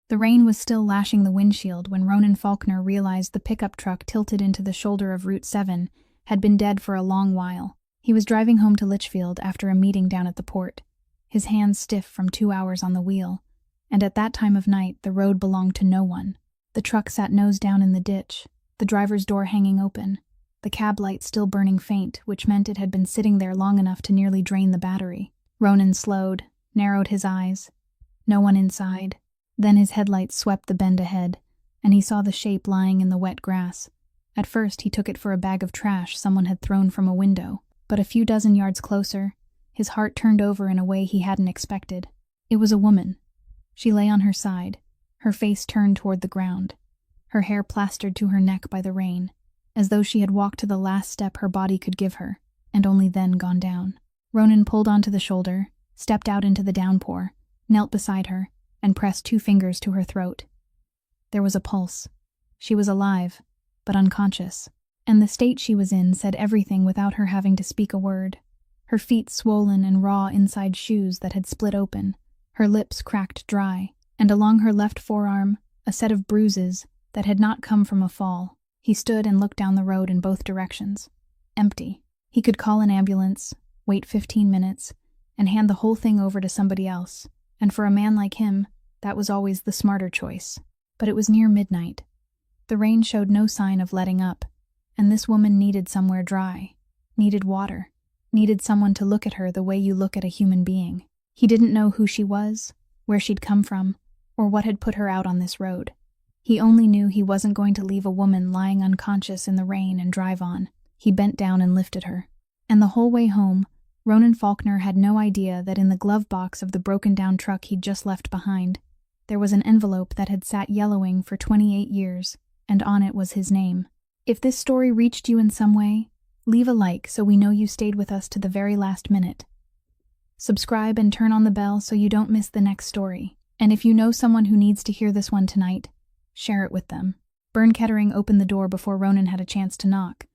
The rain was still lashing the windshield when Ronan Faulkner realized the pickup truck tilted into the shoulder of Route 7 had been dead for a long while. He was driving home to Litchfield after a meeting down at the port, his hands stiff from 2 hours on the wheel, and at that time of night the road belonged to no one. The truck sat nose down in the ditch, the driver's door hanging open, the cab light still burning faint, which meant it had been sitting there long enough to nearly drain the battery. Ronan slowed, narrowed his eyes. No one inside. Then his headlights swept the bend ahead, and he saw the shape lying in the wet grass. At first he took it for a bag of trash someone had thrown from a window, but a few dozen yards closer, his heart turned over in a way he hadn't expected. It was a woman. She lay on her side, her face turned toward the ground, her hair plastered to her neck by the rain, as though she had walked to the last step her body could give her, and only then gone down. Ronan pulled onto the shoulder, stepped out into the downpour, knelt beside her, and pressed 2 fingers to her throat. There was a pulse. She was alive, but unconscious, and the state she was in said everything without her having to speak a word. Her feet swollen and raw inside shoes that had split open, her lips cracked dry, and along her left forearm, a set of bruises that had not come from a fall. He stood and looked down the road in both directions. Empty. He could call an ambulance, wait 15 minutes, and hand the whole thing over to somebody else, and for a man like him, that was always the smarter choice. But it was near midnight. The rain showed no sign of letting up, and this woman needed somewhere dry, needed water, needed someone to look at her the way you look at a human being. He didn't know who she was, where she'd come from, or what had put her out on this road. He only knew he wasn't going to leave a woman lying unconscious in the rain and drive on. He bent down and lifted her. And the whole way home, Ronan Faulkner had no idea that in the glove box of the broken-down truck he'd just left behind, there was an envelope that had sat yellowing for 28 years, and on it was his name. If this story reached you in some way, leave a like so we know you stayed with us to the very last minute. Subscribe and turn on the bell so you don't miss the next story. And if you know someone who needs to hear this one tonight, share it with them. Bern Kettering opened the door before Ronan had a chance to knock,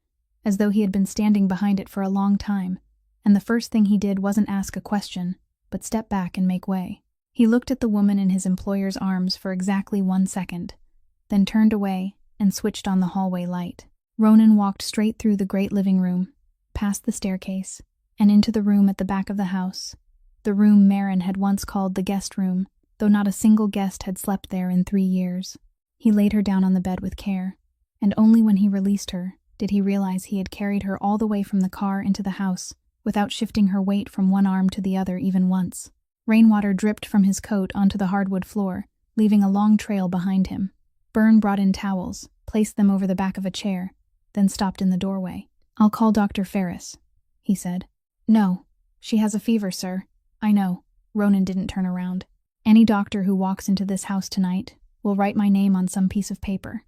as though he had been standing behind it for a long time, and the first thing he did wasn't ask a question, but step back and make way. He looked at the woman in his employer's arms for exactly 1 second, then turned away and switched on the hallway light. Ronan walked straight through the great living room, past the staircase, and into the room at the back of the house, the room Marin had once called the guest room, though not a single guest had slept there in 3 years. He laid her down on the bed with care, and only when he released her did he realize he had carried her all the way from the car into the house without shifting her weight from one arm to the other even once. Rainwater dripped from his coat onto the hardwood floor, leaving a long trail behind him. Bern brought in towels, placed them over the back of a chair, then stopped in the doorway. "I'll call Dr. Ferris," he said. "No, she has a fever, sir." "I know." Ronan didn't turn around. "Any doctor who walks into this house tonight will write my name on some piece of paper.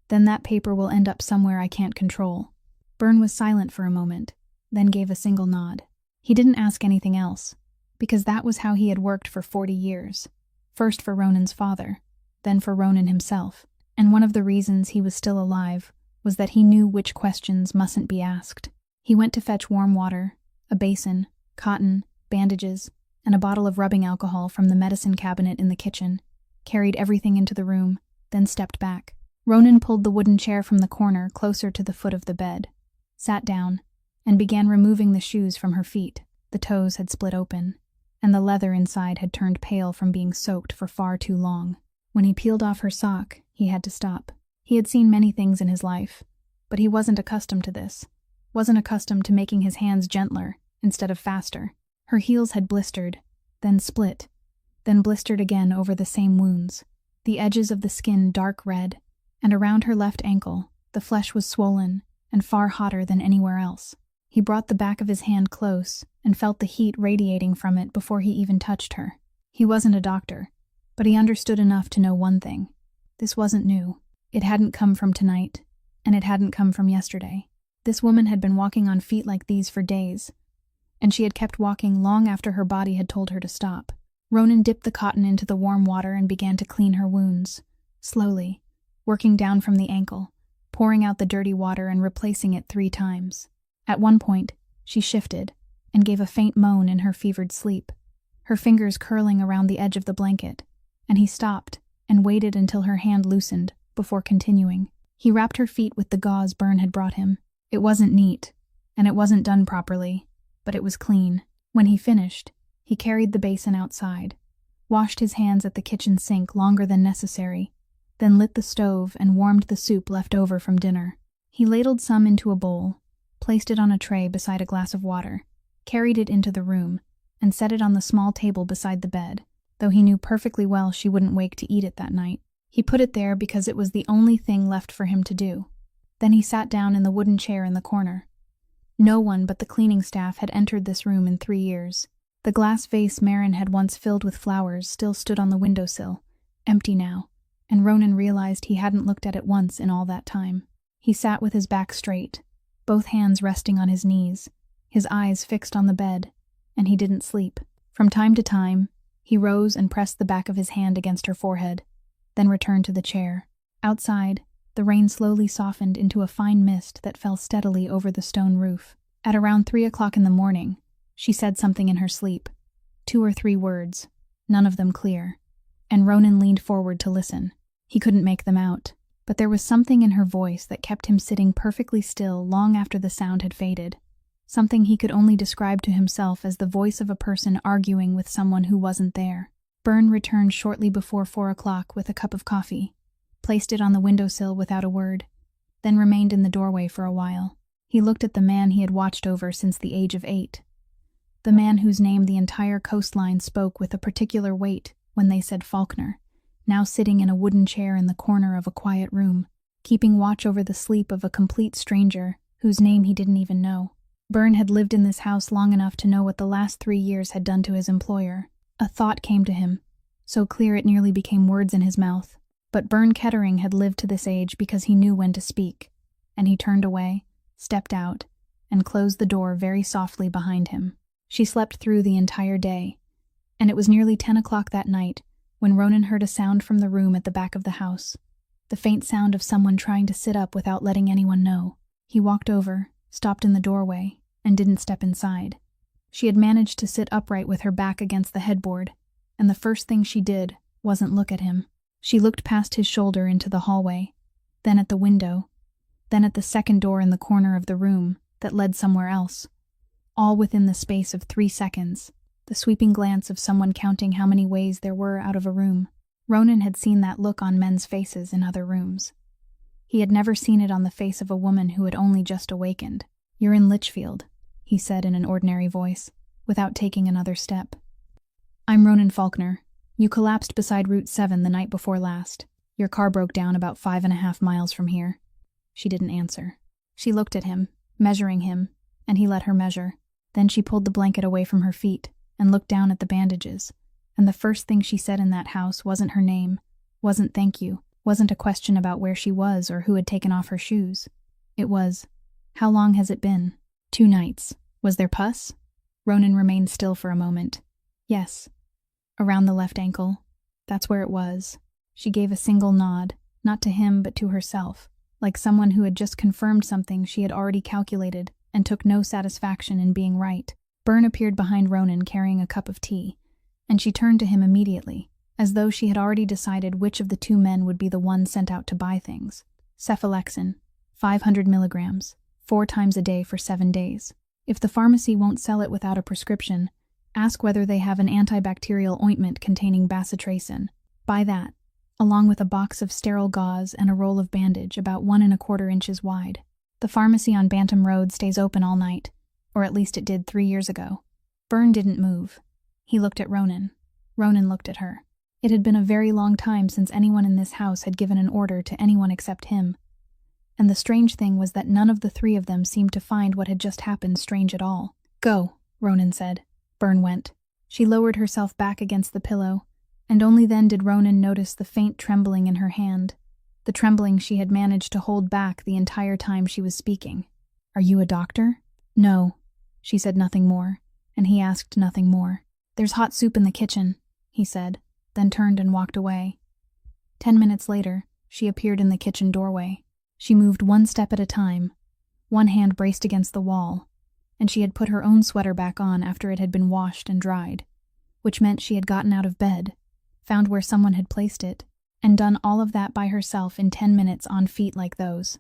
Then that paper will end up somewhere I can't control." Bern was silent for a moment, then gave a single nod. He didn't ask anything else, because that was how he had worked for 40 years. First for Ronan's father, then for Ronan himself. And one of the reasons he was still alive was that he knew which questions mustn't be asked. He went to fetch warm water, a basin, cotton, bandages, and a bottle of rubbing alcohol from the medicine cabinet in the kitchen, carried everything into the room, then stepped back. Ronan pulled the wooden chair from the corner closer to the foot of the bed, sat down, and began removing the shoes from her feet. The toes had split open, and the leather inside had turned pale from being soaked for far too long. When he peeled off her sock, he had to stop. He had seen many things in his life, but he wasn't accustomed to this, wasn't accustomed to making his hands gentler instead of faster. Her heels had blistered, then split, then blistered again over the same wounds, the edges of the skin dark red, and around her left ankle, the flesh was swollen and far hotter than anywhere else. He brought the back of his hand close and felt the heat radiating from it before he even touched her. He wasn't a doctor, but he understood enough to know one thing. This wasn't new. It hadn't come from tonight, and it hadn't come from yesterday. This woman had been walking on feet like these for days, and she had kept walking long after her body had told her to stop. Ronan dipped the cotton into the warm water and began to clean her wounds, slowly, working down from the ankle, pouring out the dirty water and replacing it 3 times. At one point, she shifted and gave a faint moan in her fevered sleep, her fingers curling around the edge of the blanket, and he stopped and waited until her hand loosened before continuing. He wrapped her feet with the gauze Byrne had brought him. It wasn't neat, and it wasn't done properly, but it was clean. When he finished, he carried the basin outside, washed his hands at the kitchen sink longer than necessary, then lit the stove and warmed the soup left over from dinner. He ladled some into a bowl, placed it on a tray beside a glass of water, carried it into the room, and set it on the small table beside the bed, though he knew perfectly well she wouldn't wake to eat it that night. He put it there because it was the only thing left for him to do. Then he sat down in the wooden chair in the corner. No one but the cleaning staff had entered this room in 3 years. The glass vase Marin had once filled with flowers still stood on the windowsill, empty now, and Ronan realized he hadn't looked at it once in all that time. He sat with his back straight, both hands resting on his knees, his eyes fixed on the bed, and he didn't sleep. From time to time, he rose and pressed the back of his hand against her forehead, then returned to the chair. Outside, the rain slowly softened into a fine mist that fell steadily over the stone roof. At around 3 o'clock in the morning, she said something in her sleep. 2 or 3 words, none of them clear, and Ronan leaned forward to listen. He couldn't make them out, but there was something in her voice that kept him sitting perfectly still long after the sound had faded. Something he could only describe to himself as the voice of a person arguing with someone who wasn't there. Byrne returned shortly before 4 o'clock with a cup of coffee, placed it on the windowsill without a word, then remained in the doorway for a while. He looked at the man he had watched over since the age of 8. The man whose name the entire coastline spoke with a particular weight when they said Faulkner, now sitting in a wooden chair in the corner of a quiet room, keeping watch over the sleep of a complete stranger whose name he didn't even know. Byrne had lived in this house long enough to know what the last 3 years had done to his employer. A thought came to him, so clear it nearly became words in his mouth. But Byrne Kettering had lived to this age because he knew when to speak, and he turned away, stepped out, and closed the door very softly behind him. She slept through the entire day, and it was nearly 10 o'clock that night when Ronan heard a sound from the room at the back of the house, the faint sound of someone trying to sit up without letting anyone know. He walked over, stopped in the doorway, and didn't step inside. She had managed to sit upright with her back against the headboard, and the first thing she did wasn't look at him. She looked past his shoulder into the hallway, then at the window, then at the second door in the corner of the room that led somewhere else, all within the space of 3 seconds, the sweeping glance of someone counting how many ways there were out of a room. Ronan had seen that look on men's faces in other rooms. He had never seen it on the face of a woman who had only just awakened. "You're in Litchfield," he said in an ordinary voice, without taking another step. "I'm Ronan Faulkner. You collapsed beside Route 7 the night before last. Your car broke down about 5.5 miles from here." She didn't answer. She looked at him, measuring him, and he let her measure. Then she pulled the blanket away from her feet and looked down at the bandages, and the first thing she said in that house wasn't her name, wasn't thank you, wasn't a question about where she was or who had taken off her shoes. It was, "How long has it been?" 2 nights. Was there pus? Ronan remained still for a moment. "Yes. Around the left ankle. That's where it was." She gave a single nod, not to him but to herself, like someone who had just confirmed something she had already calculated and took no satisfaction in being right. Byrne appeared behind Ronan carrying a cup of tea, and she turned to him immediately, as though she had already decided which of the 2 men would be the one sent out to buy things. "Cephalexin, 500 milligrams, 4 times a day for 7 days. If the pharmacy won't sell it without a prescription, ask whether they have an antibacterial ointment containing bacitracin. Buy that, along with a box of sterile gauze and a roll of bandage about 1¼ inches wide. The pharmacy on Bantam Road stays open all night, or at least it did 3 years ago." Byrne didn't move. He looked at Ronan. Ronan looked at her. It had been a very long time since anyone in this house had given an order to anyone except him. And the strange thing was that none of the 3 of them seemed to find what had just happened strange at all. "Go," Ronan said. Byrne went. She lowered herself back against the pillow, and only then did Ronan notice the faint trembling in her hand, the trembling she had managed to hold back the entire time she was speaking. "Are you a doctor?" "No." She said nothing more, and he asked nothing more. "There's hot soup in the kitchen," he said, then turned and walked away. 10 minutes later, she appeared in the kitchen doorway. She moved 1 step at a time, one hand braced against the wall, and she had put her own sweater back on after it had been washed and dried, which meant she had gotten out of bed, found where someone had placed it, And done all of that by herself in 10 minutes on feet like those.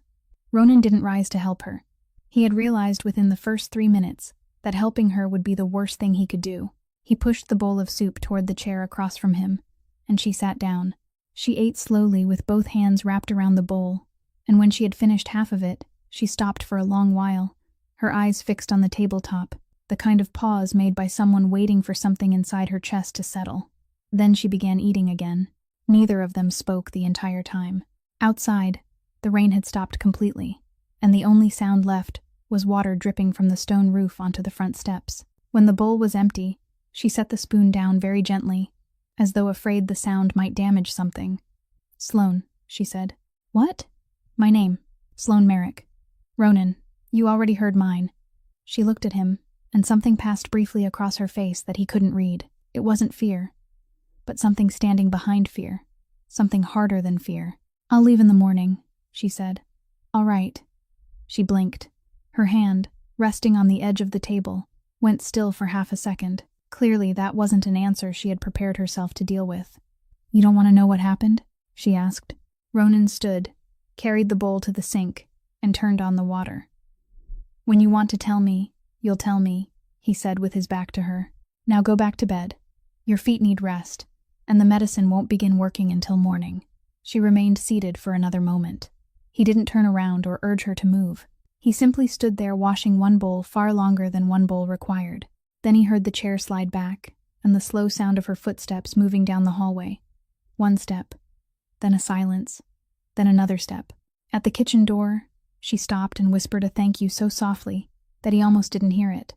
Ronan didn't rise to help her. He had realized within the first 3 minutes that helping her would be the worst thing he could do. He pushed the bowl of soup toward the chair across from him, and she sat down. She ate slowly with both hands wrapped around the bowl, and when she had finished half of it, she stopped for a long while, her eyes fixed on the tabletop, the kind of pause made by someone waiting for something inside her chest to settle. Then she began eating again. Neither of them spoke the entire time. Outside, the rain had stopped completely, and the only sound left was water dripping from the stone roof onto the front steps. When the bowl was empty, she set the spoon down very gently, as though afraid the sound might damage something. "Sloane," she said. "What?" "My name. Sloane Merrick. Ronan, you already heard mine." She looked at him, and something passed briefly across her face that he couldn't read. It wasn't fear, but something standing behind fear. Something harder than fear. "I'll leave in the morning," she said. "All right." She blinked. Her hand, resting on the edge of the table, went still for half a second. Clearly, that wasn't an answer she had prepared herself to deal with. "You don't want to know what happened?" she asked. Ronan stood, carried the bowl to the sink, and turned on the water. "When you want to tell me, you'll tell me," he said with his back to her. "Now go back to bed. Your feet need rest, and the medicine won't begin working until morning." She remained seated for another moment. He didn't turn around or urge her to move. He simply stood there washing one bowl far longer than one bowl required. Then he heard the chair slide back, and the slow sound of her footsteps moving down the hallway. One step, then a silence, then another step. At the kitchen door, she stopped and whispered a thank you so softly that he almost didn't hear it.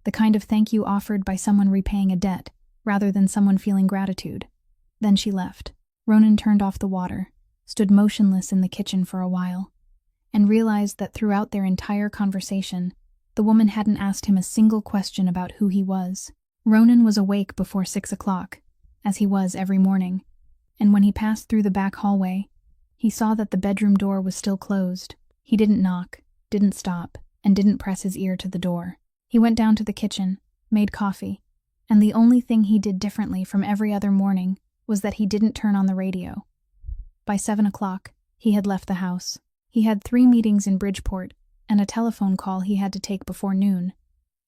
The kind of thank you offered by someone repaying a debt, rather than someone feeling gratitude. Then she left. Ronan turned off the water, stood motionless in the kitchen for a while, and realized that throughout their entire conversation, the woman hadn't asked him a single question about who he was. Ronan was awake before 6 o'clock, as he was every morning, and when he passed through the back hallway, he saw that the bedroom door was still closed. He didn't knock, didn't stop, and didn't press his ear to the door. He went down to the kitchen, made coffee, and the only thing he did differently from every other morning was that he didn't turn on the radio. By 7 o'clock, he had left the house. He had 3 meetings in Bridgeport and a telephone call he had to take before noon.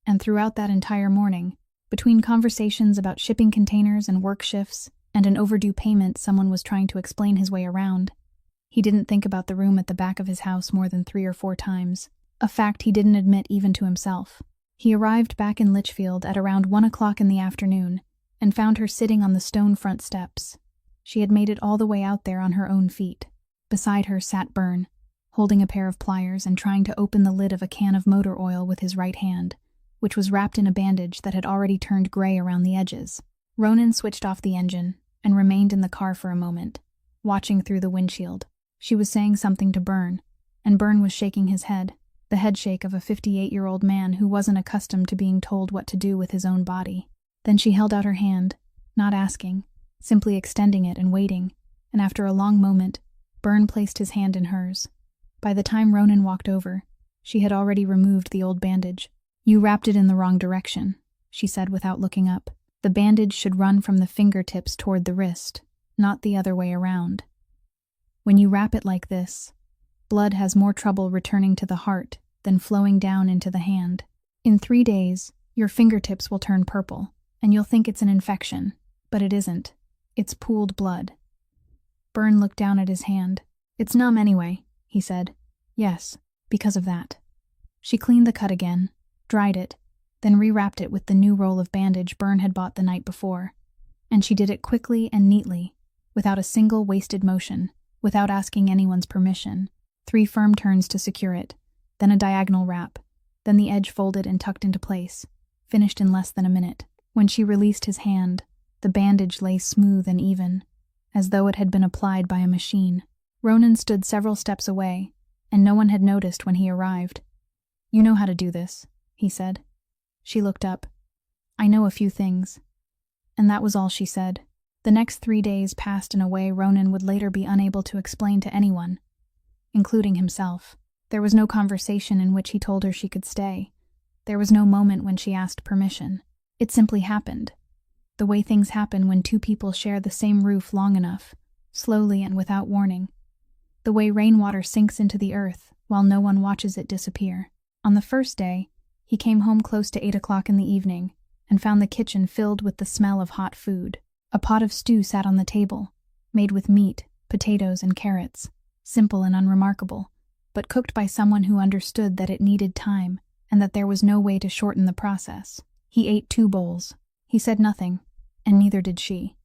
And throughout that entire morning, between conversations about shipping containers and work shifts and an overdue payment someone was trying to explain his way around, he didn't think about the room at the back of his house more than 3 or 4 times, a fact he didn't admit even to himself. He arrived back in Litchfield at around 1 o'clock in the afternoon and found her sitting on the stone front steps. She had made it all the way out there on her own feet. Beside her sat Byrne, holding a pair of pliers and trying to open the lid of a can of motor oil with his right hand, which was wrapped in a bandage that had already turned gray around the edges. Ronan switched off the engine and remained in the car for a moment, watching through the windshield. She was saying something to Byrne, and Byrne was shaking his head, the headshake of a 58-year-old man who wasn't accustomed to being told what to do with his own body. Then she held out her hand, not asking, simply extending it and waiting, and after a long moment, Byrne placed his hand in hers. By the time Ronan walked over, she had already removed the old bandage. "You wrapped it in the wrong direction," she said without looking up. "The bandage should run from the fingertips toward the wrist, not the other way around. When you wrap it like this, blood has more trouble returning to the heart than flowing down into the hand. In 3 days, your fingertips will turn purple, and you'll think it's an infection, but it isn't. It's pooled blood." Byrne looked down at his hand. "It's numb anyway," he said. "Yes, because of that." She cleaned the cut again, dried it, then rewrapped it with the new roll of bandage Byrne had bought the night before. And she did it quickly and neatly, without a single wasted motion, without asking anyone's permission. 3 firm turns to secure it, then a diagonal wrap, then the edge folded and tucked into place, finished in less than a minute. When she released his hand, the bandage lay smooth and even, as though it had been applied by a machine. Ronan stood several steps away, and no one had noticed when he arrived. "You know how to do this," he said. She looked up. "I know a few things." And that was all she said. The next 3 days passed in a way Ronan would later be unable to explain to anyone, including himself. There was no conversation in which he told her she could stay. There was no moment when she asked permission. It simply happened. The way things happen when 2 people share the same roof long enough, slowly and without warning, the way rainwater sinks into the earth while no one watches it disappear. On the first day, he came home close to 8 o'clock in the evening and found the kitchen filled with the smell of hot food. A pot of stew sat on the table, made with meat, potatoes, and carrots, simple and unremarkable, but cooked by someone who understood that it needed time and that there was no way to shorten the process. He ate 2 bowls. He said nothing, and neither did she.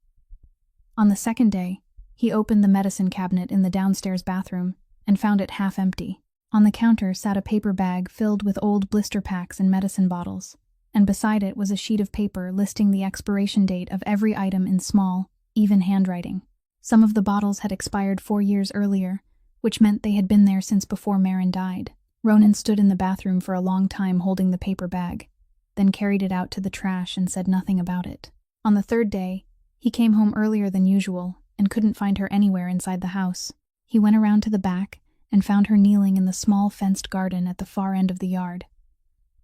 On the second day, he opened the medicine cabinet in the downstairs bathroom and found it half empty. On the counter sat a paper bag filled with old blister packs and medicine bottles, and beside it was a sheet of paper listing the expiration date of every item in small, even handwriting. Some of the bottles had expired 4 years earlier, which meant they had been there since before Marin died. Ronan stood in the bathroom for a long time holding the paper bag, then carried it out to the trash and said nothing about it. On the third day, he came home earlier than usual and couldn't find her anywhere inside the house. He went around to the back and found her kneeling in the small fenced garden at the far end of the yard.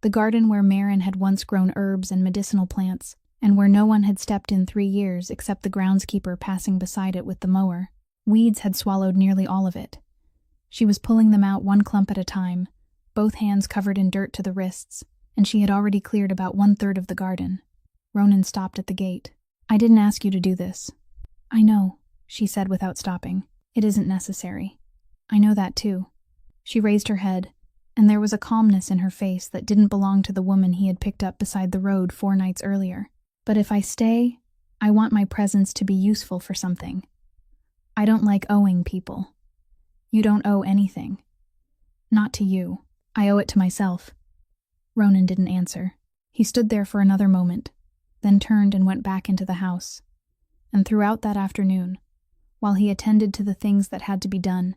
The garden where Marin had once grown herbs and medicinal plants, and where no one had stepped in 3 years except the groundskeeper passing beside it with the mower. Weeds had swallowed nearly all of it. She was pulling them out one clump at a time, both hands covered in dirt to the wrists, and she had already cleared about 1/3 of the garden. Ronan stopped at the gate. "I didn't ask you to do this." "I know," she said without stopping. "It isn't necessary." "I know that too." She raised her head, and there was a calmness in her face that didn't belong to the woman he had picked up beside the road 4 nights earlier. "But if I stay, I want my presence to be useful for something. I don't like owing people. You don't owe anything. Not to you. I owe it to myself." Ronan didn't answer. He stood there for another moment, then turned and went back into the house. And throughout that afternoon, while he attended to the things that had to be done,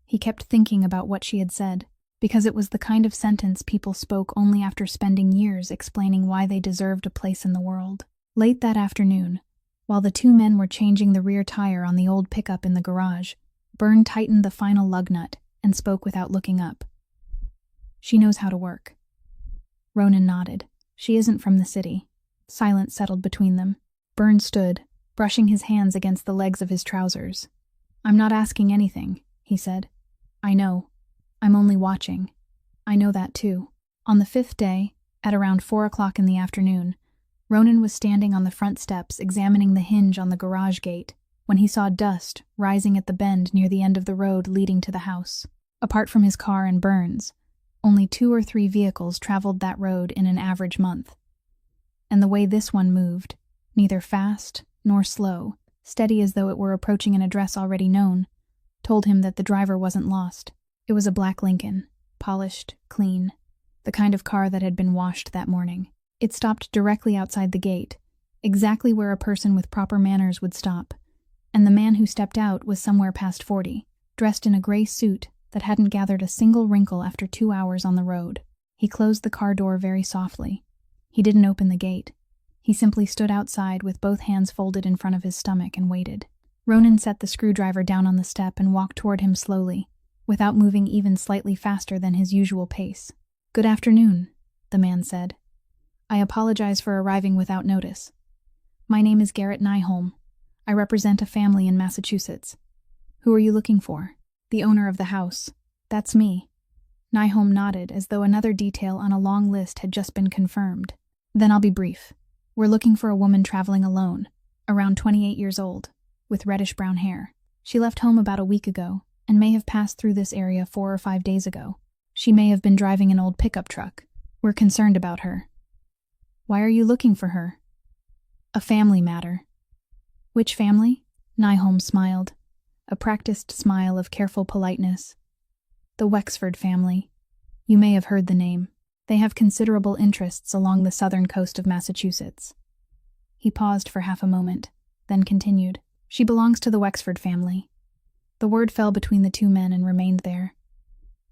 he kept thinking about what she had said, because it was the kind of sentence people spoke only after spending years explaining why they deserved a place in the world. Late that afternoon, while the 2 men were changing the rear tire on the old pickup in the garage, Byrne tightened the final lug nut and spoke without looking up. "She knows how to work." Ronan nodded. "She isn't from the city." Silence settled between them. Byrne stood, brushing his hands against the legs of his trousers. "I'm not asking anything," he said. "I know. I'm only watching. I know that too." On the 5th day, at around 4 o'clock in the afternoon, Ronan was standing on the front steps examining the hinge on the garage gate when he saw dust rising at the bend near the end of the road leading to the house. Apart from his car and Byrne's, only 2 or 3 vehicles traveled that road in an average month. And the way this one moved, neither fast nor slow, steady as though it were approaching an address already known, told him that the driver wasn't lost. It was a black Lincoln, polished, clean, the kind of car that had been washed that morning. It stopped directly outside the gate, exactly where a person with proper manners would stop, and the man who stepped out was somewhere past 40, dressed in a gray suit that hadn't gathered a single wrinkle after 2 hours on the road. He closed the car door very softly. He didn't open the gate. He simply stood outside with both hands folded in front of his stomach and waited. Ronan set the screwdriver down on the step and walked toward him slowly, without moving even slightly faster than his usual pace. "Good afternoon," the man said. "I apologize for arriving without notice. My name is Garrett Nyholm. I represent a family in Massachusetts. Who are you looking for?" "The owner of the house. That's me." Nyholm nodded as though another detail on a long list had just been confirmed. "Then I'll be brief. We're looking for a woman traveling alone, around 28 years old, with reddish-brown hair. She left home about a week ago and may have passed through this area 4 or 5 days ago. She may have been driving an old pickup truck. We're concerned about her." "Why are you looking for her?" "A family matter." "Which family?" Nyholm smiled, a practiced smile of careful politeness. "The Wexford family. You may have heard the name. They have considerable interests along the southern coast of Massachusetts." He paused for half a moment, then continued. "She belongs to the Wexford family." The word fell between the 2 men and remained there.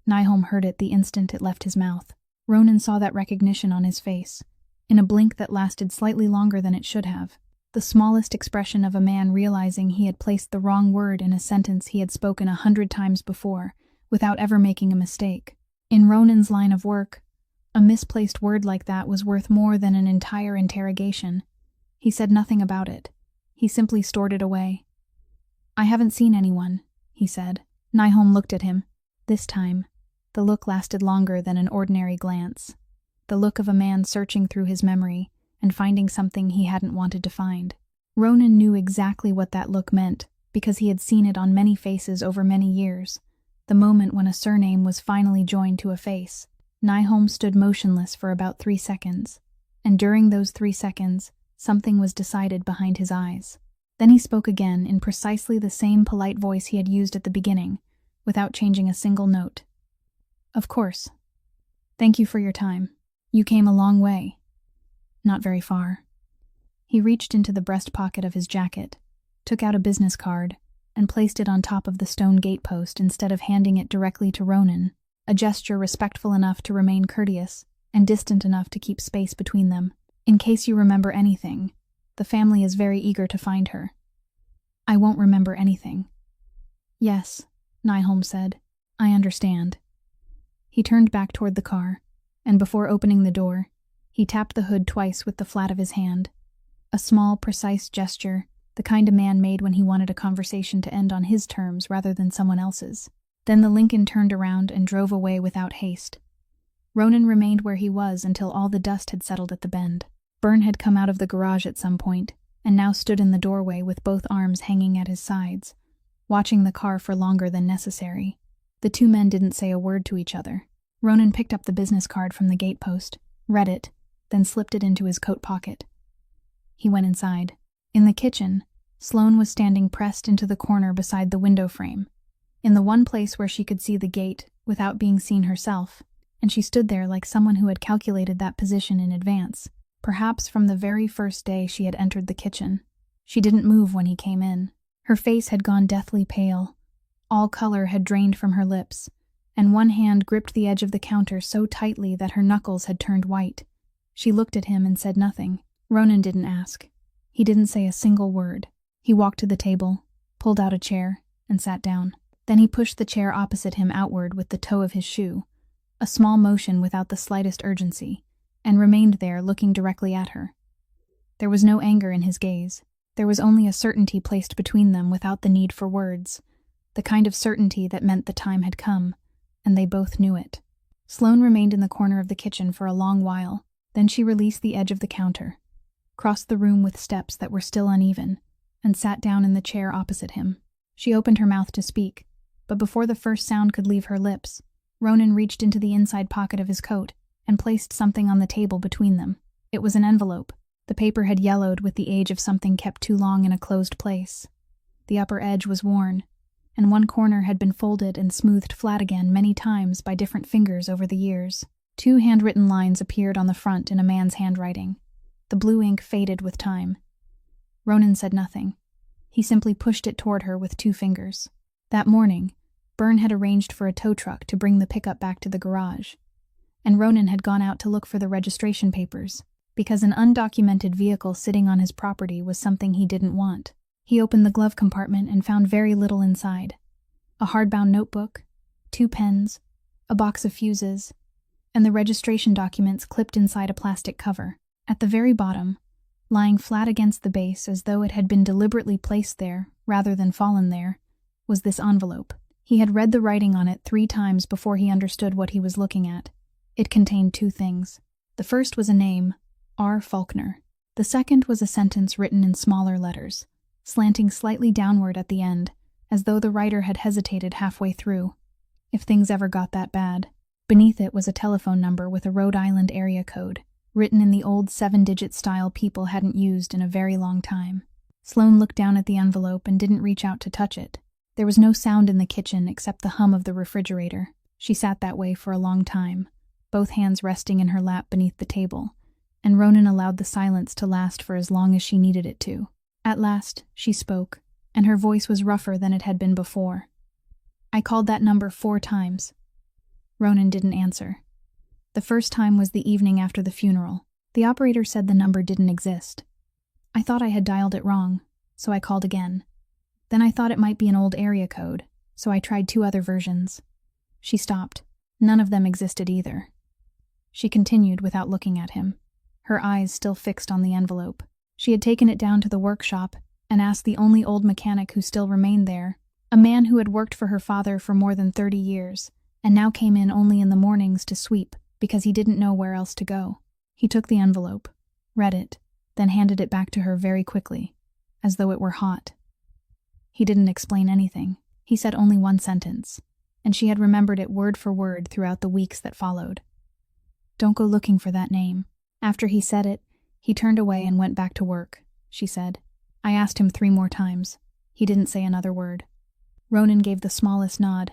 Nyholm heard it the instant it left his mouth. Ronan saw that recognition on his face, in a blink that lasted slightly longer than it should have. The smallest expression of a man realizing he had placed the wrong word in a sentence he had spoken 100 times before, without ever making a mistake. In Ronan's line of work, a misplaced word like that was worth more than an entire interrogation. He said nothing about it. He simply stored it away. I haven't seen anyone, he said. Nihom looked at him. This time, the look lasted longer than an ordinary glance. The look of a man searching through his memory and finding something he hadn't wanted to find. Ronan knew exactly what that look meant because he had seen it on many faces over many years. The moment when a surname was finally joined to a face. Nihom stood motionless for about 3 seconds, and during those 3 seconds, something was decided behind his eyes. Then he spoke again in precisely the same polite voice he had used at the beginning, without changing a single note. Of course. Thank you for your time. You came a long way. Not very far. He reached into the breast pocket of his jacket, took out a business card, and placed it on top of the stone gatepost instead of handing it directly to Ronan, a gesture respectful enough to remain courteous and distant enough to keep space between them. In case you remember anything, the family is very eager to find her. I won't remember anything. Yes, Nihom said. I understand. He turned back toward the car, and before opening the door, he tapped the hood twice with the flat of his hand. A small, precise gesture, the kind a man made when he wanted a conversation to end on his terms rather than someone else's. Then the Lincoln turned around and drove away without haste. Ronan remained where he was until all the dust had settled at the bend. Byrne had come out of the garage at some point, and now stood in the doorway with both arms hanging at his sides, watching the car for longer than necessary. The two men didn't say a word to each other. Ronan picked up the business card from the gatepost, read it, then slipped it into his coat pocket. He went inside. In the kitchen, Sloane was standing pressed into the corner beside the window frame, in the one place where she could see the gate without being seen herself, and she stood there like someone who had calculated that position in advance, perhaps from the very first day she had entered the kitchen. She didn't move when he came in. Her face had gone deathly pale. All color had drained from her lips, and one hand gripped the edge of the counter so tightly that her knuckles had turned white. She looked at him and said nothing. Ronan didn't ask. He didn't say a single word. He walked to the table, pulled out a chair, and sat down. Then he pushed the chair opposite him outward with the toe of his shoe, a small motion without the slightest urgency, and remained there looking directly at her. There was no anger in his gaze. There was only a certainty placed between them without the need for words, the kind of certainty that meant the time had come, and they both knew it. Sloane remained in the corner of the kitchen for a long while. Then she released the edge of the counter, crossed the room with steps that were still uneven, and sat down in the chair opposite him. She opened her mouth to speak, but before the first sound could leave her lips, Ronan reached into the inside pocket of his coat and placed something on the table between them. It was an envelope. The paper had yellowed with the age of something kept too long in a closed place. The upper edge was worn, and one corner had been folded and smoothed flat again many times by different fingers over the years. 2 handwritten lines appeared on the front in a man's handwriting. The blue ink faded with time. Ronan said nothing. He simply pushed it toward her with 2 fingers. That morning, Byrne had arranged for a tow truck to bring the pickup back to the garage, and Ronan had gone out to look for the registration papers, because an undocumented vehicle sitting on his property was something he didn't want. He opened the glove compartment and found very little inside. A hardbound notebook, 2 pens, a box of fuses, and the registration documents clipped inside a plastic cover. At the very bottom, lying flat against the base as though it had been deliberately placed there rather than fallen there, was this envelope. He had read the writing on it 3 times before he understood what he was looking at. It contained 2 things. The first was a name, R. Faulkner. The second was a sentence written in smaller letters, slanting slightly downward at the end, as though the writer had hesitated halfway through, if things ever got that bad. Beneath it was a telephone number with a Rhode Island area code, written in the old 7-digit style people hadn't used in a very long time. Sloane looked down at the envelope and didn't reach out to touch it. There was no sound in the kitchen except the hum of the refrigerator. She sat that way for a long time, both hands resting in her lap beneath the table, and Ronan allowed the silence to last for as long as she needed it to. At last, she spoke, and her voice was rougher than it had been before. I called that number 4 times. Ronan didn't answer. The first time was the evening after the funeral. The operator said the number didn't exist. I thought I had dialed it wrong, so I called again. Then I thought it might be an old area code, so I tried 2 other versions. She stopped. None of them existed either. She continued without looking at him, her eyes still fixed on the envelope. She had taken it down to the workshop and asked the only old mechanic who still remained there, a man who had worked for her father for more than 30 years, and now came in only in the mornings to sweep because he didn't know where else to go. He took the envelope, read it, then handed it back to her very quickly, as though it were hot. He didn't explain anything. He said only one sentence, and she had remembered it word for word throughout the weeks that followed. "Don't go looking for that name." After he said it, he turned away and went back to work, she said. I asked him 3 more times. He didn't say another word. Ronan gave the smallest nod.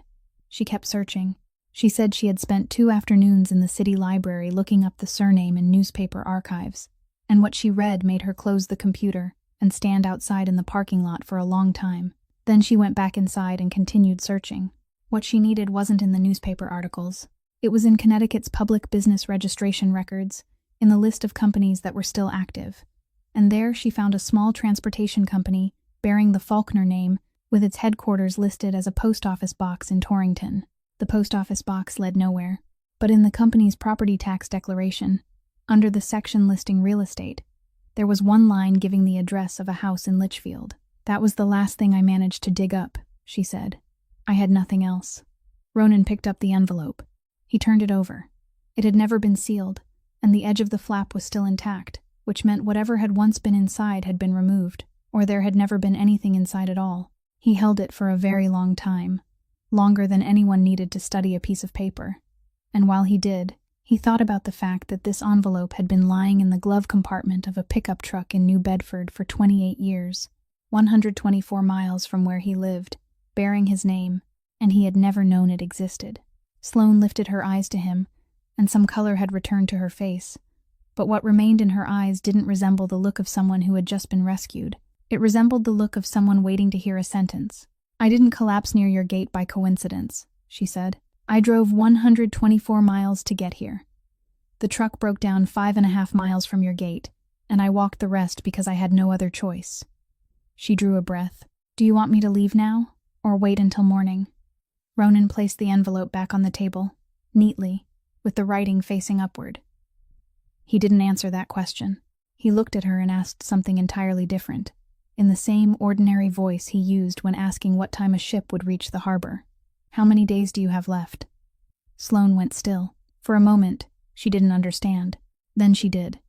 She kept searching. She said she had spent 2 afternoons in the city library looking up the surname in newspaper archives, and what she read made her close the computer and stand outside in the parking lot for a long time. Then she went back inside and continued searching. What she needed wasn't in the newspaper articles. It was in Connecticut's public business registration records, in the list of companies that were still active. And there she found a small transportation company bearing the Faulkner name, with its headquarters listed as a post office box in Torrington. The post office box led nowhere, but in the company's property tax declaration, under the section listing real estate, there was one line giving the address of a house in Litchfield. "That was the last thing I managed to dig up," she said. "I had nothing else." Ronan picked up the envelope. He turned it over. It had never been sealed, and the edge of the flap was still intact, which meant whatever had once been inside had been removed, or there had never been anything inside at all. He held it for a very long time, longer than anyone needed to study a piece of paper. And while he did, he thought about the fact that this envelope had been lying in the glove compartment of a pickup truck in New Bedford for 28 years, 124 miles from where he lived, bearing his name, and he had never known it existed. Sloane lifted her eyes to him, and some color had returned to her face, but what remained in her eyes didn't resemble the look of someone who had just been rescued. It resembled the look of someone waiting to hear a sentence. "I didn't collapse near your gate by coincidence," she said. "I drove 124 miles to get here. The truck broke down 5.5 miles from your gate, and I walked the rest because I had no other choice." She drew a breath. "Do you want me to leave now, or wait until morning?" Ronan placed the envelope back on the table, neatly, with the writing facing upward. He didn't answer that question. He looked at her and asked something entirely different, in the same ordinary voice he used when asking what time a ship would reach the harbor. "How many days do you have left?" Sloane went still. For a moment, she didn't understand. Then she did,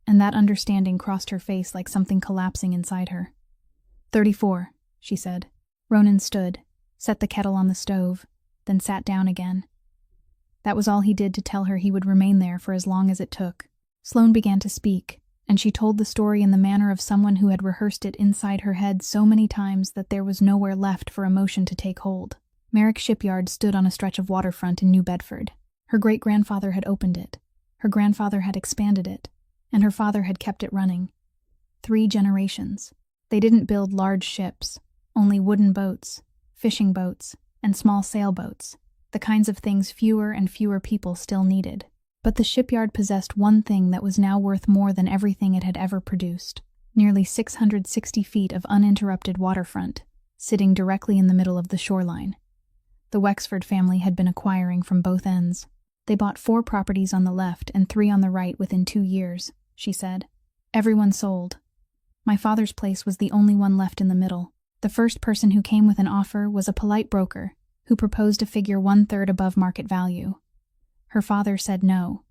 and that understanding crossed her face like something collapsing inside her. 34, she said. Ronan stood, set the kettle on the stove, then sat down again. That was all he did to tell her he would remain there for as long as it took. Sloane began to speak, and she told the story in the manner of someone who had rehearsed it inside her head so many times that there was nowhere left for emotion to take hold. Merrick Shipyard stood on a stretch of waterfront in New Bedford. Her great-grandfather had opened it. Her grandfather had expanded it, and her father had kept it running. 3 generations. They didn't build large ships, only wooden boats, fishing boats, and small sailboats, the kinds of things fewer and fewer people still needed. But the shipyard possessed one thing that was now worth more than everything it had ever produced: nearly 660 feet of uninterrupted waterfront, sitting directly in the middle of the shoreline. The Wexford family had been acquiring from both ends. They bought 4 properties on the left and 3 on the right within 2 years, she said. Everyone sold. My father's place was the only one left in the middle. The first person who came with an offer was a polite broker who proposed a figure 1/3 above market value. Her father said no.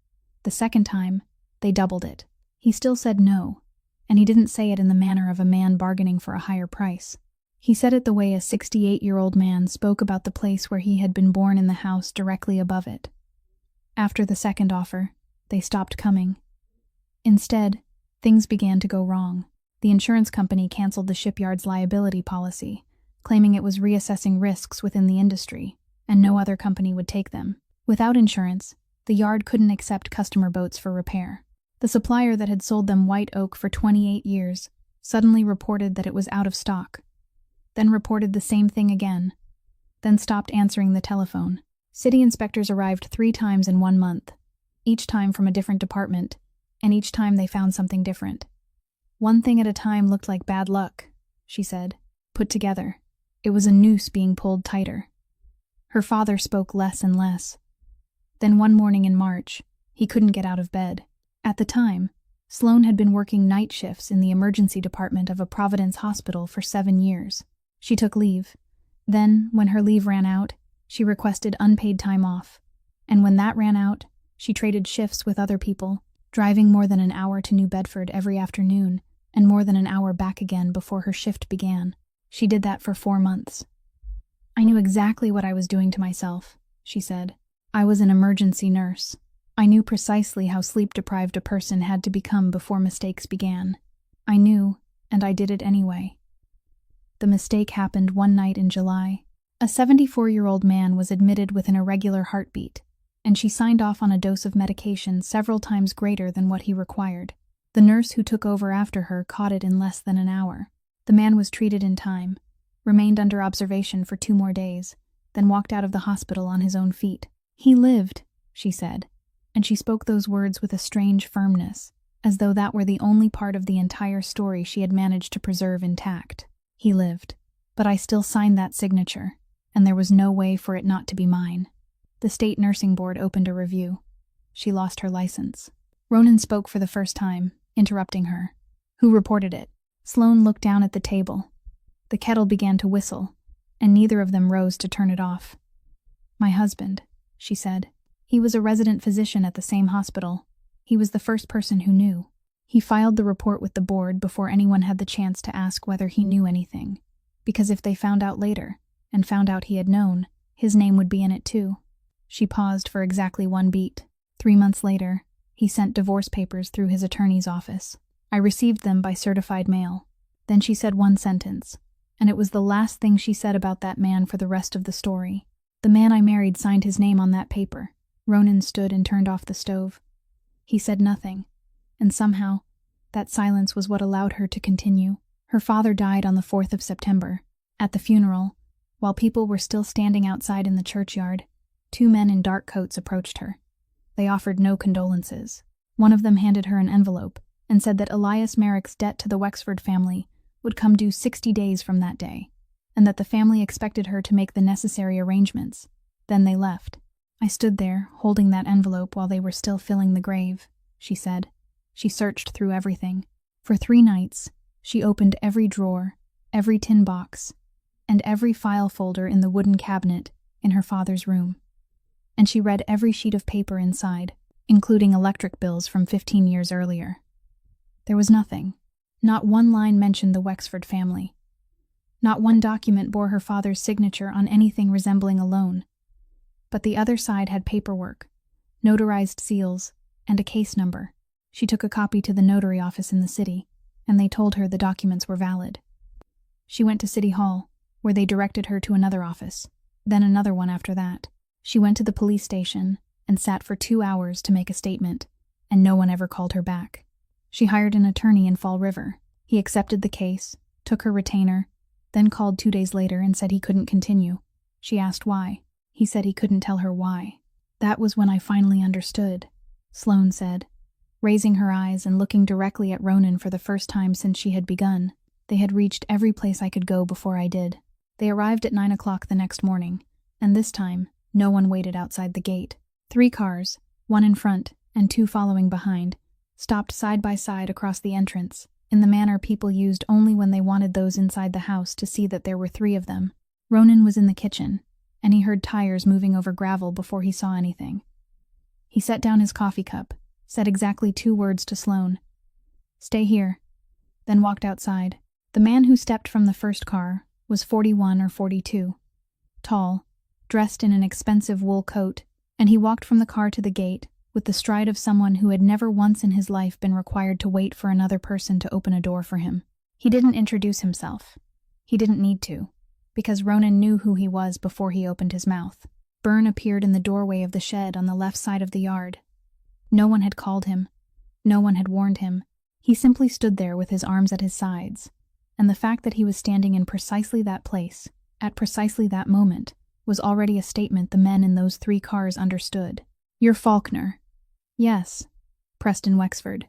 The second time, they doubled it. He still said no, and he didn't say it in the manner of a man bargaining for a higher price. He said it the way a 68-year-old man spoke about the place where he had been born, in the house directly above it. After the second offer, they stopped coming. Instead, things began to go wrong. The insurance company canceled the shipyard's liability policy, claiming it was reassessing risks within the industry, and no other company would take them. Without insurance, the yard couldn't accept customer boats for repair. The supplier that had sold them white oak for 28 years suddenly reported that it was out of stock, then reported the same thing again, then stopped answering the telephone. City inspectors arrived 3 times in 1 month, each time from a different department, and each time they found something different. One thing at a time looked like bad luck, she said, put together. It was a noose being pulled tighter. Her father spoke less and less. Then one morning in March, he couldn't get out of bed. At the time, Sloane had been working night shifts in the emergency department of a Providence hospital for 7 years. She took leave. Then, when her leave ran out, she requested unpaid time off. And when that ran out, she traded shifts with other people, driving more than an hour to New Bedford every afternoon and more than an hour back again before her shift began. She did that for 4 months. "I knew exactly what I was doing to myself," she said. "I was an emergency nurse. I knew precisely how sleep-deprived a person had to become before mistakes began. I knew, and I did it anyway." The mistake happened one night in July. A 74-year-old man was admitted with an irregular heartbeat, and she signed off on a dose of medication several times greater than what he required. The nurse who took over after her caught it in less than an hour. The man was treated in time, remained under observation for 2 more days, then walked out of the hospital on his own feet. "He lived," she said, and she spoke those words with a strange firmness, as though that were the only part of the entire story she had managed to preserve intact. "He lived, but I still signed that signature, and there was no way for it not to be mine." The state nursing board opened a review. She lost her license. Ronan spoke for the first time, interrupting her. "Who reported it?" Sloane looked down at the table. The kettle began to whistle, and neither of them rose to turn it off. "My husband," she said. "He was a resident physician at the same hospital. He was the first person who knew. He filed the report with the board before anyone had the chance to ask whether he knew anything, because if they found out later, and found out he had known, his name would be in it too." She paused for exactly 1 beat. 3 months later, he sent divorce papers through his attorney's office. "I received them by certified mail." Then she said one sentence, and it was the last thing she said about that man for the rest of the story. "The man I married signed his name on that paper." Ronan stood and turned off the stove. He said nothing, and somehow, that silence was what allowed her to continue. Her father died on the 4th of September. At the funeral, while people were still standing outside in the churchyard, 2 men in dark coats approached her. They offered no condolences. One of them handed her an envelope and said that Elias Merrick's debt to the Wexford family would come due 60 days from that day, and that the family expected her to make the necessary arrangements. Then they left. "I stood there, holding that envelope while they were still filling the grave," she said. She searched through everything. For 3 nights, she opened every drawer, every tin box, and every file folder in the wooden cabinet in her father's room. And she read every sheet of paper inside, including electric bills from 15 years earlier. There was nothing. Not one line mentioned the Wexford family. Not one document bore her father's signature on anything resembling a loan. But the other side had paperwork, notarized seals, and a case number. She took a copy to the notary office in the city, and they told her the documents were valid. She went to City Hall, where they directed her to another office, then another one after that. She went to the police station and sat for 2 hours to make a statement, and no one ever called her back. She hired an attorney in Fall River. He accepted the case, took her retainer, then called 2 days later and said he couldn't continue. She asked why. He said he couldn't tell her why. "That was when I finally understood," Sloane said, raising her eyes and looking directly at Ronan for the first time since she had begun. "They had reached every place I could go before I did. They arrived at 9 o'clock the next morning, and this time, no one waited outside the gate. 3 cars, 1 in front and 2 following behind, stopped side by side across the entrance, in the manner people used only when they wanted those inside the house to see that there were 3 of them. Ronan was in the kitchen, and he heard tires moving over gravel before he saw anything. He set down his coffee cup, said exactly 2 words to Sloane, "Stay here," then walked outside. The man who stepped from the first car was 41 or 42, tall, dressed in an expensive wool coat, and he walked from the car to the gate with the stride of someone who had never once in his life been required to wait for another person to open a door for him. He didn't introduce himself. He didn't need to, because Ronan knew who he was before he opened his mouth. Byrne appeared in the doorway of the shed on the left side of the yard. No one had called him. No one had warned him. He simply stood there with his arms at his sides, and the fact that he was standing in precisely that place, at precisely that moment, was already a statement the men in those 3 cars understood. "You're Faulkner." "Yes." Preston Wexford.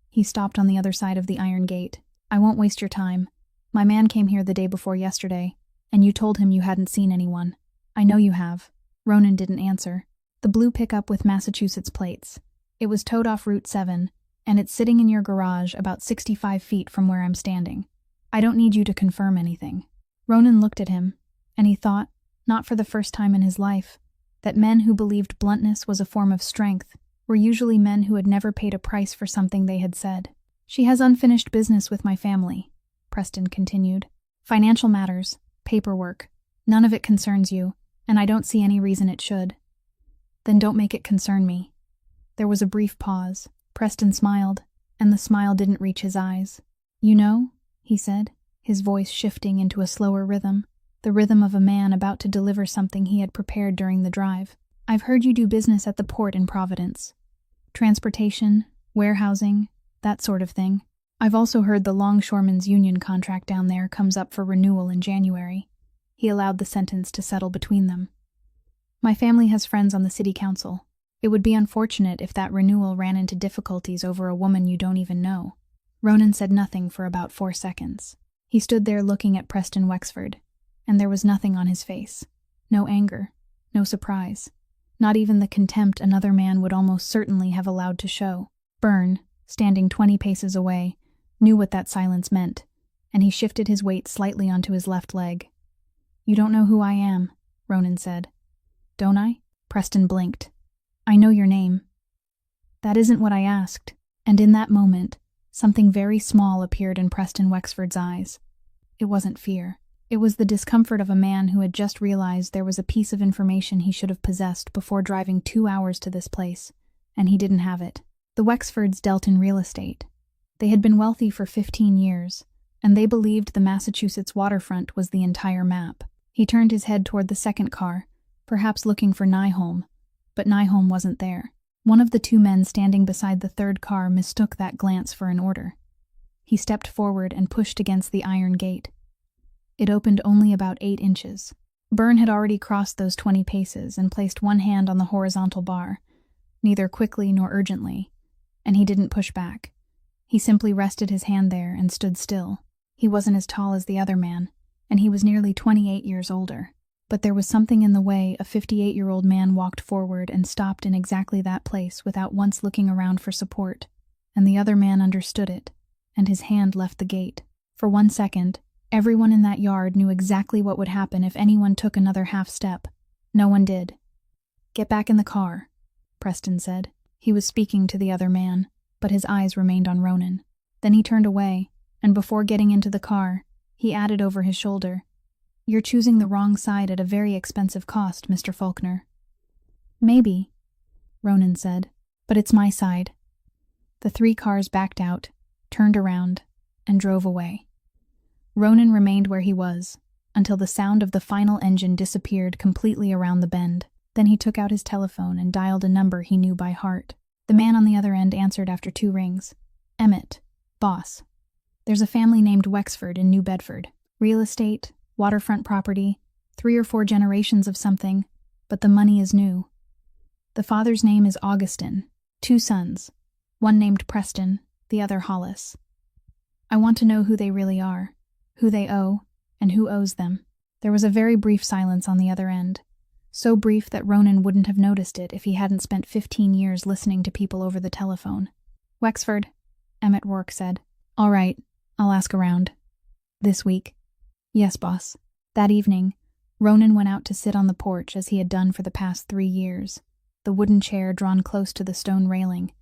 He stopped on the other side of the iron gate. "I won't waste your time. My man came here the day before yesterday, and you told him you hadn't seen anyone." "I know you have." Ronan didn't answer. The blue pickup with Massachusetts plates. It was towed off Route 7, and it's sitting in your garage about 65 feet from where I'm standing. I don't need you to confirm anything." Ronan looked at him, and he thought, not for the first time in his life, that men who believed bluntness was a form of strength were usually men who had never paid a price for something they had said. "She has unfinished business with my family," Preston continued. "Financial matters, paperwork. None of it concerns you, and I don't see any reason it should." "Then don't make it concern me." There was a brief pause. Preston smiled, and the smile didn't reach his eyes. "You know," he said, his voice shifting into a slower rhythm, the rhythm of a man about to deliver something he had prepared during the drive. "I've heard you do business at the port in Providence. Transportation, warehousing, that sort of thing. I've also heard the Longshoremen's Union contract down there comes up for renewal in January." He allowed the sentence to settle between them. "My family has friends on the city council. It would be unfortunate if that renewal ran into difficulties over a woman you don't even know." Ronan said nothing for about 4 seconds. He stood there looking at Preston Wexford, and there was nothing on his face. No anger, no surprise, not even the contempt another man would almost certainly have allowed to show. Byrne, standing 20 paces away, knew what that silence meant, and he shifted his weight slightly onto his left leg. "You don't know who I am," Ronan said. "Don't I?" Preston blinked. "I know your name." "That isn't what I asked," and in that moment, something very small appeared in Preston Wexford's eyes. It wasn't fear. It was the discomfort of a man who had just realized there was a piece of information he should have possessed before driving 2 hours to this place, and he didn't have it. The Wexfords dealt in real estate. They had been wealthy for 15 years, and they believed the Massachusetts waterfront was the entire map. He turned his head toward the second car, perhaps looking for Nyholm, but Nyholm wasn't there. One of the 2 men standing beside the third car mistook that glance for an order. He stepped forward and pushed against the iron gate. It opened only about 8 inches. Byrne had already crossed those 20 paces and placed one hand on the horizontal bar, neither quickly nor urgently, and he didn't push back. He simply rested his hand there and stood still. He wasn't as tall as the other man, and he was nearly 28 years older. But there was something in the way a 58-year-old man walked forward and stopped in exactly that place without once looking around for support, and the other man understood it, and his hand left the gate. For 1 second, everyone in that yard knew exactly what would happen if anyone took another half step. No one did. "Get back in the car," Preston said. He was speaking to the other man, but his eyes remained on Ronan. Then he turned away, and before getting into the car, he added over his shoulder, "You're choosing the wrong side at a very expensive cost, Mr. Faulkner." "Maybe," Ronan said, "but it's my side." The 3 cars backed out, turned around, and drove away. Ronan remained where he was, until the sound of the final engine disappeared completely around the bend. Then he took out his telephone and dialed a number he knew by heart. The man on the other end answered after 2 rings. "Emmett, boss. There's a family named Wexford in New Bedford. Real estate, waterfront property, 3 or 4 generations of something, but the money is new. The father's name is Augustin. 2 sons, one named Preston, the other Hollis. I want to know who they really are, who they owe, and who owes them." There was a very brief silence on the other end, so brief that Ronan wouldn't have noticed it if he hadn't spent 15 years listening to people over the telephone. "Wexford," Emmett Rourke said. "All right, I'll ask around. This week?" "Yes, boss." That evening, Ronan went out to sit on the porch as he had done for the past 3 years, the wooden chair drawn close to the stone railing,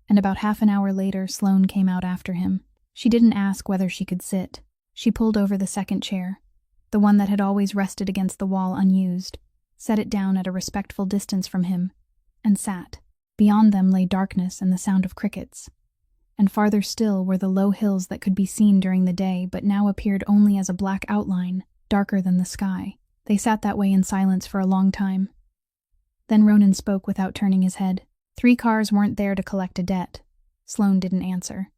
and about half an hour later Sloane came out after him. She didn't ask whether she could sit. She pulled over the second chair, the one that had always rested against the wall unused, set it down at a respectful distance from him, and sat. Beyond them lay darkness and the sound of crickets, and farther still were the low hills that could be seen during the day but now appeared only as a black outline, darker than the sky. They sat that way in silence for a long time. Then Ronan spoke without turning his head. 3 cars weren't there to collect a debt. Sloane didn't answer.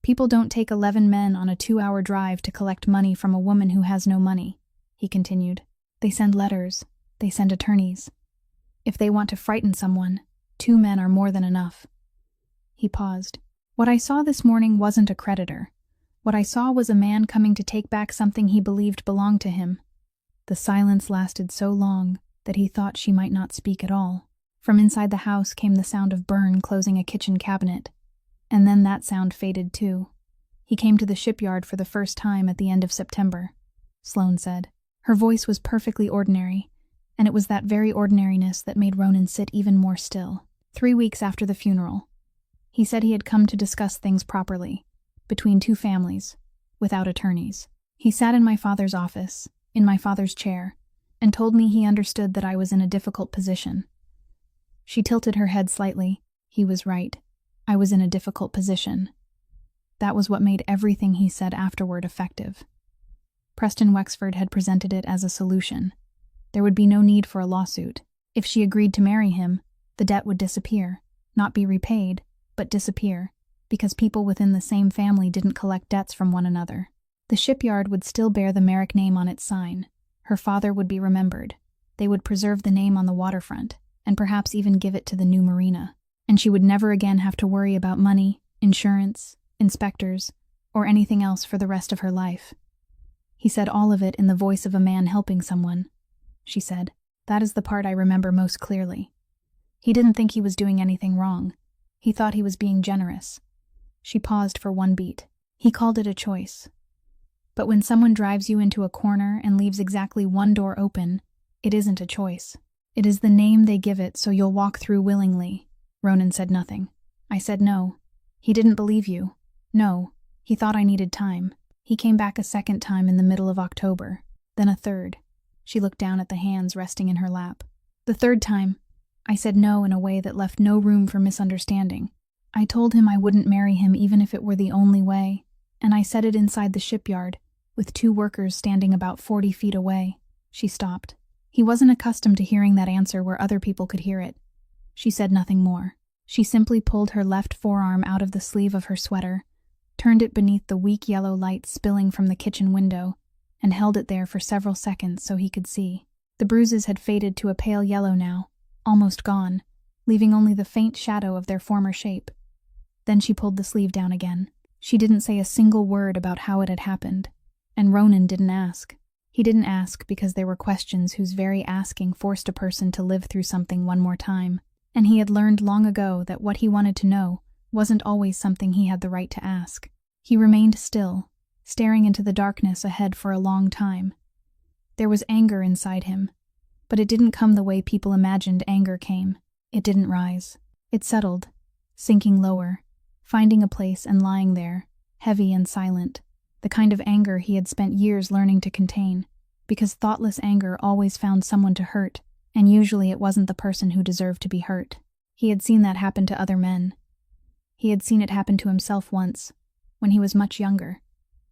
"People don't take 11 men on a 2-hour drive to collect money from a woman who has no money," he continued. "They send letters. They send attorneys. If they want to frighten someone, 2 men are more than enough." He paused. "What I saw this morning wasn't a creditor. What I saw was a man coming to take back something he believed belonged to him." The silence lasted so long that he thought she might not speak at all. From inside the house came the sound of Byrne closing a kitchen cabinet. And then that sound faded too. He came to the shipyard for the first time at the end of September, Sloane said. Her voice was perfectly ordinary, and it was that very ordinariness that made Ronan sit even more still. 3 weeks after the funeral. He said he had come to discuss things properly, between two families, without attorneys. He sat in my father's office, in my father's chair, and told me he understood that I was in a difficult position. She tilted her head slightly. He was right. I was in a difficult position. That was what made everything he said afterward effective. Preston Wexford had presented it as a solution. There would be no need for a lawsuit. If she agreed to marry him, the debt would disappear, not be repaid, but disappear, because people within the same family didn't collect debts from one another. The shipyard would still bear the Merrick name on its sign. Her father would be remembered. They would preserve the name on the waterfront, and perhaps even give it to the new marina. And she would never again have to worry about money, insurance, inspectors, or anything else for the rest of her life. He said all of it in the voice of a man helping someone. She said, "That is the part I remember most clearly." He didn't think he was doing anything wrong. He thought he was being generous. She paused for one beat. He called it a choice. But when someone drives you into a corner and leaves exactly one door open, it isn't a choice. It is the name they give it so you'll walk through willingly. Ronan said nothing. I said no. He didn't believe you. No. He thought I needed time. He came back a second time in the middle of October, then a third. She looked down at the hands resting in her lap. The third time, I said no in a way that left no room for misunderstanding. I told him I wouldn't marry him even if it were the only way, and I said it inside the shipyard, with 2 workers standing about 40 feet away. She stopped. He wasn't accustomed to hearing that answer where other people could hear it. She said nothing more. She simply pulled her left forearm out of the sleeve of her sweater, turned it beneath the weak yellow light spilling from the kitchen window, and held it there for several seconds so he could see. The bruises had faded to a pale yellow now, almost gone, leaving only the faint shadow of their former shape. Then she pulled the sleeve down again. She didn't say a single word about how it had happened, and Ronan didn't ask. He didn't ask because there were questions whose very asking forced a person to live through something one more time, and he had learned long ago that what he wanted to know wasn't always something he had the right to ask. He remained still, staring into the darkness ahead for a long time. There was anger inside him, but it didn't come the way people imagined anger came. It didn't rise. It settled, sinking lower, finding a place and lying there, heavy and silent, the kind of anger he had spent years learning to contain, because thoughtless anger always found someone to hurt, and usually it wasn't the person who deserved to be hurt. He had seen that happen to other men. He had seen it happen to himself once, when he was much younger,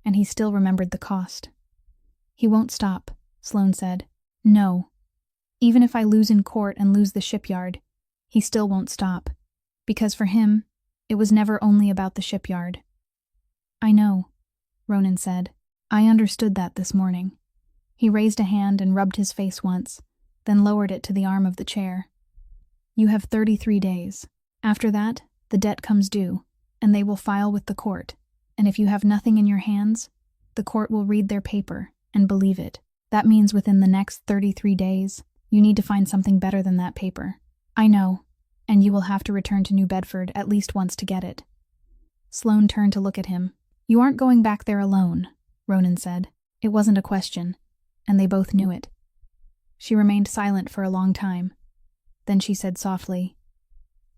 and he still remembered the cost. He won't stop, Sloane said. No. Even if I lose in court and lose the shipyard, he still won't stop, because for him, it was never only about the shipyard. I know, Ronan said. I understood that this morning. He raised a hand and rubbed his face once, then lowered it to the arm of the chair. You have 33 days. After that, the debt comes due, and they will file with the court, and if you have nothing in your hands, the court will read their paper and believe it. That means within the next 33 days, you need to find something better than that paper. I know, and you will have to return to New Bedford at least once to get it. Sloane turned to look at him. You aren't going back there alone, Ronan said. It wasn't a question, and they both knew it. She remained silent for a long time. Then she said softly,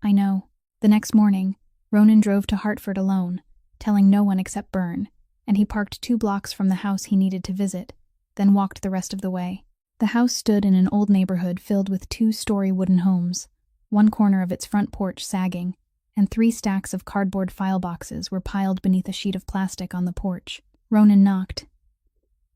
I know. The next morning, Ronan drove to Hartford alone, telling no one except Byrne, and he parked 2 blocks from the house he needed to visit, then walked the rest of the way. The house stood in an old neighborhood filled with 2-story wooden homes, one corner of its front porch sagging, and 3 stacks of cardboard file boxes were piled beneath a sheet of plastic on the porch. Ronan knocked.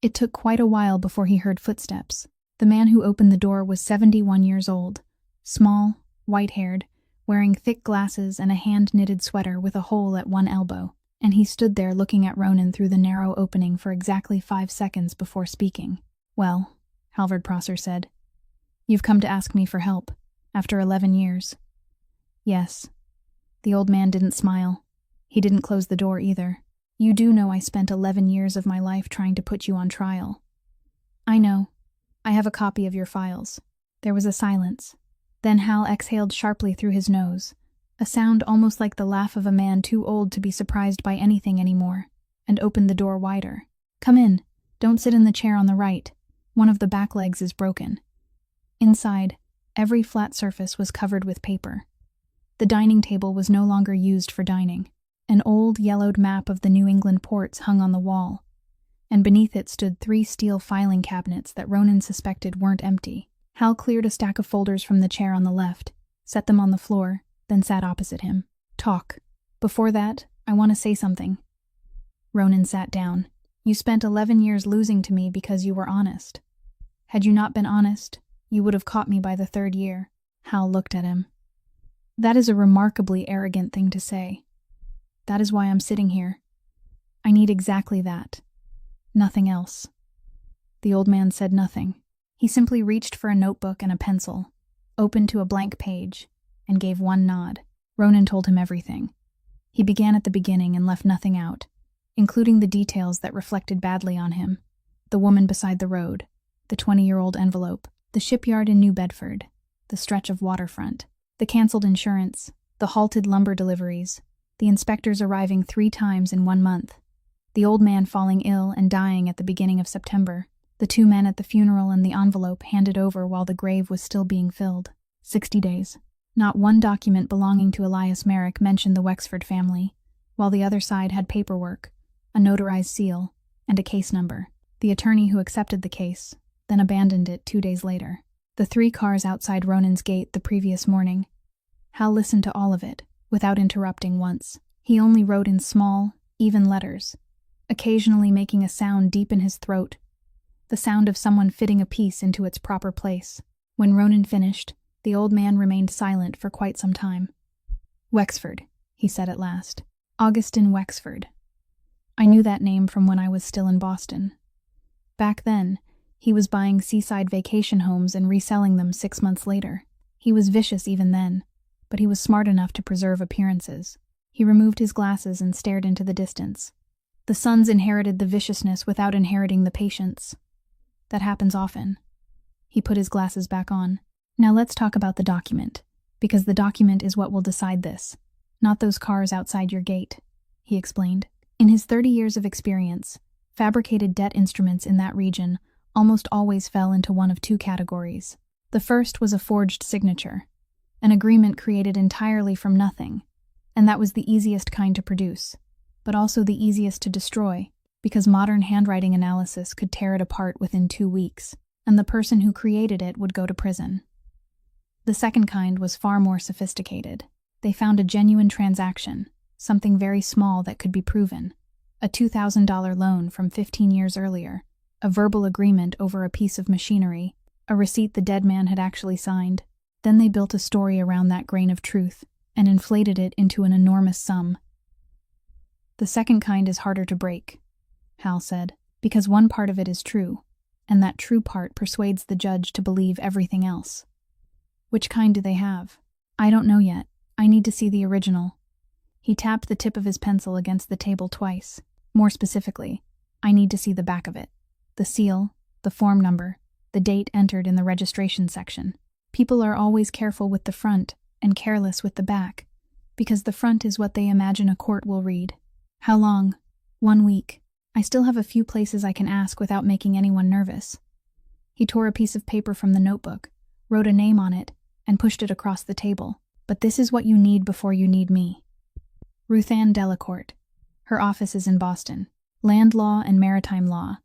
It took quite a while before he heard footsteps. The man who opened the door was 71 years old, small, white-haired, wearing thick glasses and a hand-knitted sweater with a hole at one elbow, and he stood there looking at Ronan through the narrow opening for exactly 5 seconds before speaking. Well, Halvard Prosser said, you've come to ask me for help, after 11 years. Yes. The old man didn't smile. He didn't close the door either. You do know I spent 11 years of my life trying to put you on trial. I know. I have a copy of your files. There was a silence. Then Hal exhaled sharply through his nose, a sound almost like the laugh of a man too old to be surprised by anything anymore, and opened the door wider. "Come in. Don't sit in the chair on the right. One of the back legs is broken." Inside, every flat surface was covered with paper. The dining table was no longer used for dining. An old, yellowed map of the New England ports hung on the wall, and beneath it stood 3 steel filing cabinets that Ronan suspected weren't empty. Hal cleared a stack of folders from the chair on the left, set them on the floor, then sat opposite him. "Talk. Before that, I want to say something." Ronan sat down. "You spent 11 years losing to me because you were honest. Had you not been honest, you would have caught me by the 3rd year." Hal looked at him. "That is a remarkably arrogant thing to say. That is why I'm sitting here. I need exactly that. Nothing else." The old man said nothing. He simply reached for a notebook and a pencil, opened to a blank page, and gave one nod. Ronan told him everything. He began at the beginning and left nothing out, including the details that reflected badly on him: the woman beside the road, the 20-year-old envelope, the shipyard in New Bedford, the stretch of waterfront, the canceled insurance, the halted lumber deliveries, the inspectors arriving 3 times in 1 month, the old man falling ill and dying at the beginning of September, the 2 men at the funeral and the envelope handed over while the grave was still being filled. 60 days. Not one document belonging to Elias Merrick mentioned the Wexford family, while the other side had paperwork, a notarized seal, and a case number. The attorney who accepted the case, then abandoned it 2 days later. The 3 cars outside Ronan's gate the previous morning. Hal listened to all of it, without interrupting once. He only wrote in small, even letters, occasionally making a sound deep in his throat, the sound of someone fitting a piece into its proper place. When Ronan finished, the old man remained silent for quite some time. "Wexford," he said at last. "Augustin Wexford. I knew that name from when I was still in Boston. Back then, he was buying seaside vacation homes and reselling them 6 months later. He was vicious even then, but he was smart enough to preserve appearances." He removed his glasses and stared into the distance. The sons inherited the viciousness without inheriting the patience. That happens often. He put his glasses back on. "Now let's talk about the document, because the document is what will decide this, not those cars outside your gate," he explained. In his 30 years of experience, fabricated debt instruments in that region almost always fell into one of 2 categories. The first was a forged signature, an agreement created entirely from nothing, and that was the easiest kind to produce, but also the easiest to destroy, because modern handwriting analysis could tear it apart within 2 weeks, and the person who created it would go to prison. The second kind was far more sophisticated. They found a genuine transaction, something very small that could be proven, a $2,000 loan from 15 years earlier, a verbal agreement over a piece of machinery, a receipt the dead man had actually signed. Then they built a story around that grain of truth and inflated it into an enormous sum. "The second kind is harder to break," Hal said, "because one part of it is true, and that true part persuades the judge to believe everything else." "Which kind do they have?" "I don't know yet. I need to see the original." He tapped the tip of his pencil against the table twice. "More specifically, I need to see the back of it. The seal, the form number, the date entered in the registration section. People are always careful with the front and careless with the back, because the front is what they imagine a court will read." "How long?" 1 week. I still have a few places I can ask without making anyone nervous." He tore a piece of paper from the notebook, wrote a name on it, and pushed it across the table. "But this is what you need before you need me. Ruth Ann Delacourt. Her office is in Boston. Land law and maritime law.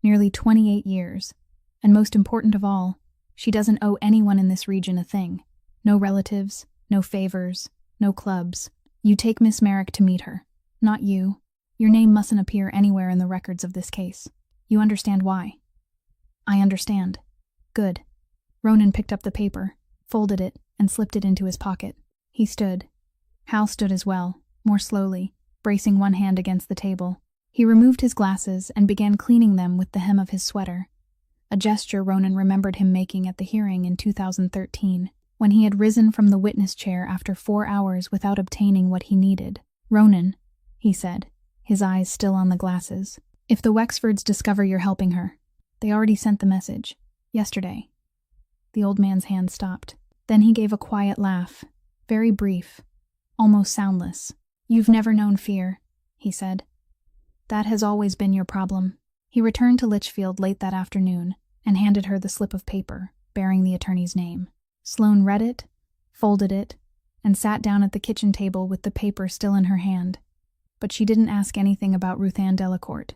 Nearly 28 years. And most important of all, she doesn't owe anyone in this region a thing. No relatives, no favors, no clubs. You take Miss Merrick to meet her. Not you. Your name mustn't appear anywhere in the records of this case. You understand why?" "I understand." "Good." Ronan picked up the paper, folded it, and slipped it into his pocket. He stood. Hal stood as well, more slowly, bracing one hand against the table. He removed his glasses and began cleaning them with the hem of his sweater, a gesture Ronan remembered him making at the hearing in 2013, when he had risen from the witness chair after 4 hours without obtaining what he needed. "Ronan," he said, his eyes still on the glasses, "if the Wexfords discover you're helping her, they already sent the message. Yesterday." The old man's hand stopped. Then he gave a quiet laugh, very brief, almost soundless. "You've never known fear," he said. "That has always been your problem." He returned to Litchfield late that afternoon and handed her the slip of paper bearing the attorney's name. Sloane read it, folded it, and sat down at the kitchen table with the paper still in her hand. But she didn't ask anything about Ruth Ann Delacourt.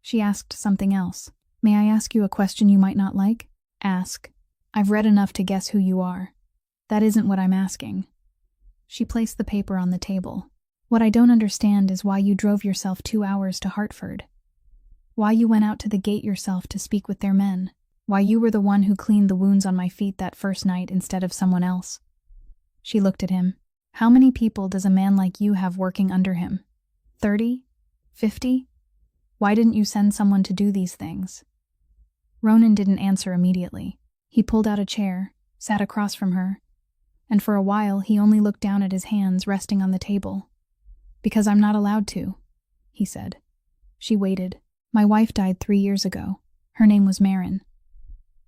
She asked something else. "May I ask you a question you might not like?" "Ask. I've read enough to guess who you are." "That isn't what I'm asking." She placed the paper on the table. "What I don't understand is why you drove yourself 2 hours to Hartford. Why you went out to the gate yourself to speak with their men. Why you were the one who cleaned the wounds on my feet that first night instead of someone else." She looked at him. "How many people does a man like you have working under him? 30? 50? Why didn't you send someone to do these things?" Ronan didn't answer immediately. He pulled out a chair, sat across from her, and for a while he only looked down at his hands resting on the table. "Because I'm not allowed to," he said. She waited. "My wife died 3 years ago. Her name was Marin."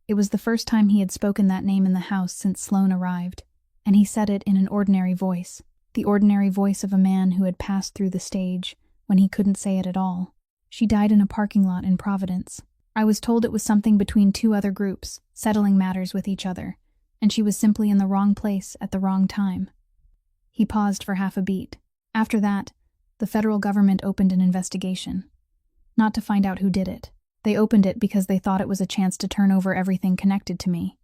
It was the first time he had spoken that name in the house since Sloane arrived, and he said it in an ordinary voice, the ordinary voice of a man who had passed through the stage when he couldn't say it at all. "She died in a parking lot in Providence. I was told it was something between 2 other groups, settling matters with each other, and she was simply in the wrong place at the wrong time." He paused for half a beat. "After that, the federal government opened an investigation. Not to find out who did it. They opened it because they thought it was a chance to turn over everything connected to me."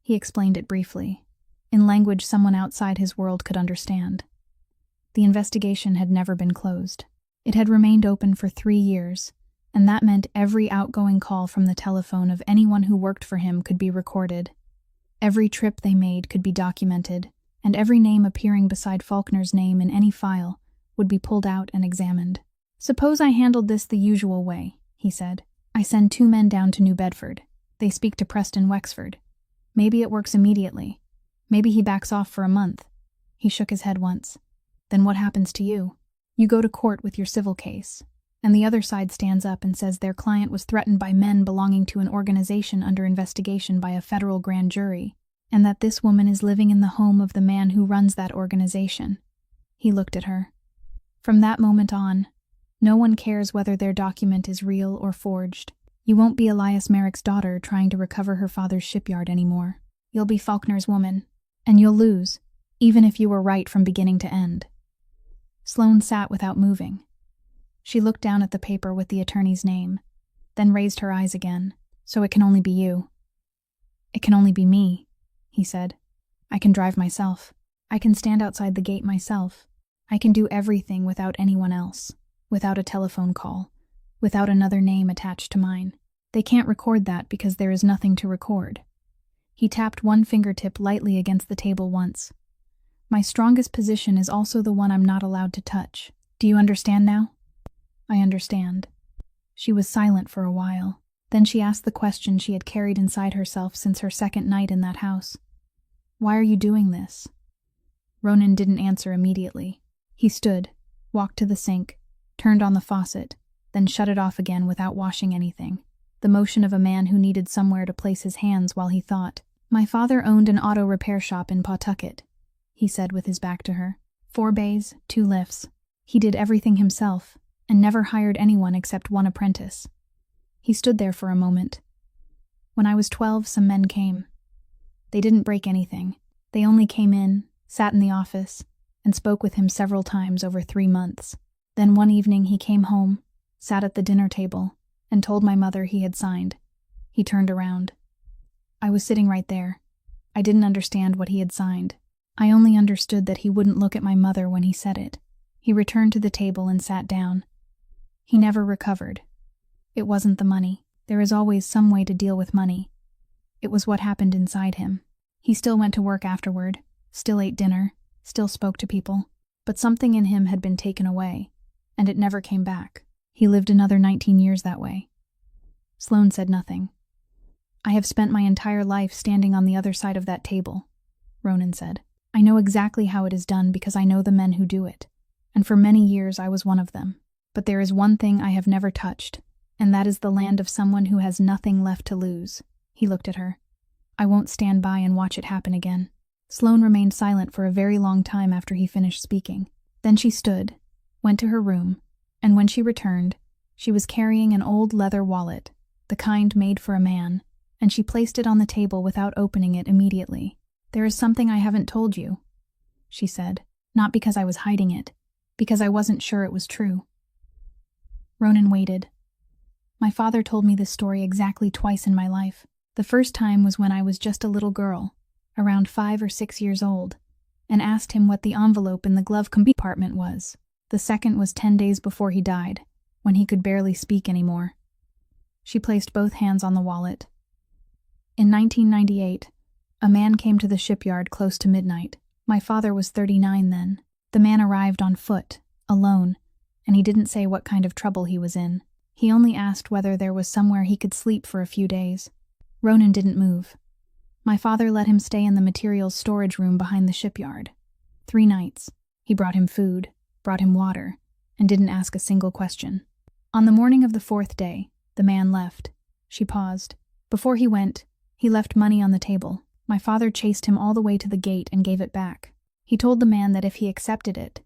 He explained it briefly, in language someone outside his world could understand. The investigation had never been closed. It had remained open for 3 years, and that meant every outgoing call from the telephone of anyone who worked for him could be recorded. Every trip they made could be documented, and every name appearing beside Faulkner's name in any file would be pulled out and examined. "Suppose I handled this the usual way," he said. "I send 2 men down to New Bedford. They speak to Preston Wexford. Maybe it works immediately. Maybe he backs off for a month." He shook his head once. "Then what happens to you? You go to court with your civil case, and the other side stands up and says their client was threatened by men belonging to an organization under investigation by a federal grand jury, and that this woman is living in the home of the man who runs that organization." He looked at her. "From that moment on, no one cares whether their document is real or forged. You won't be Elias Merrick's daughter trying to recover her father's shipyard anymore. You'll be Faulkner's woman, and you'll lose, even if you were right from beginning to end." Sloane sat without moving. She looked down at the paper with the attorney's name, then raised her eyes again. "So it can only be you." "It can only be me," he said. "I can drive myself. I can stand outside the gate myself. I can do everything without anyone else, without a telephone call, without another name attached to mine. They can't record that because there is nothing to record." He tapped one fingertip lightly against the table once. "My strongest position is also the one I'm not allowed to touch. Do you understand now?" "I understand." She was silent for a while. Then she asked the question she had carried inside herself since her second night in that house. "Why are you doing this?" Ronan didn't answer immediately. He stood, walked to the sink, turned on the faucet, then shut it off again without washing anything. The motion of a man who needed somewhere to place his hands while he thought. "My father owned an auto repair shop in Pawtucket," he said with his back to her. 4 bays, 2 lifts. He did everything himself, and never hired anyone except one apprentice. He stood there for a moment. "When I was 12, some men came. They didn't break anything. They only came in, sat in the office, and spoke with him several times over 3 months. Then one evening he came home, sat at the dinner table, and told my mother he had signed." He turned around. "I was sitting right there. I didn't understand what he had signed. I only understood that he wouldn't look at my mother when he said it." He returned to the table and sat down. "He never recovered. It wasn't the money. There is always some way to deal with money. It was what happened inside him. He still went to work afterward, still ate dinner, still spoke to people, but something in him had been taken away, and it never came back. He lived another 19 years that way." Sloane said nothing. "I have spent my entire life standing on the other side of that table," Ronan said. "I know exactly how it is done because I know the men who do it, and for many years I was one of them. But there is one thing I have never touched, and that is the land of someone who has nothing left to lose." He looked at her. "I won't stand by and watch it happen again." Sloane remained silent for a very long time after he finished speaking. Then she stood, went to her room, and when she returned, she was carrying an old leather wallet, the kind made for a man, and she placed it on the table without opening it immediately. "There is something I haven't told you," she said, "not because I was hiding it, because I wasn't sure it was true." Ronan waited. "My father told me this story exactly twice in my life. The first time was when I was just a little girl, around 5 or 6 years old, and asked him what the envelope in the glove compartment was. The second was 10 days before he died, when he could barely speak anymore." She placed both hands on the wallet. "In 1998, a man came to the shipyard close to midnight. My father was 39 then. The man arrived on foot, alone, and he didn't say what kind of trouble he was in. He only asked whether there was somewhere he could sleep for a few days." Ronan didn't move. "My father let him stay in the materials storage room behind the shipyard. 3 nights. He brought him food, brought him water, and didn't ask a single question. On the morning of the 4th day, the man left." She paused. "Before he went, he left money on the table. My father chased him all the way to the gate and gave it back. He told the man that if he accepted it,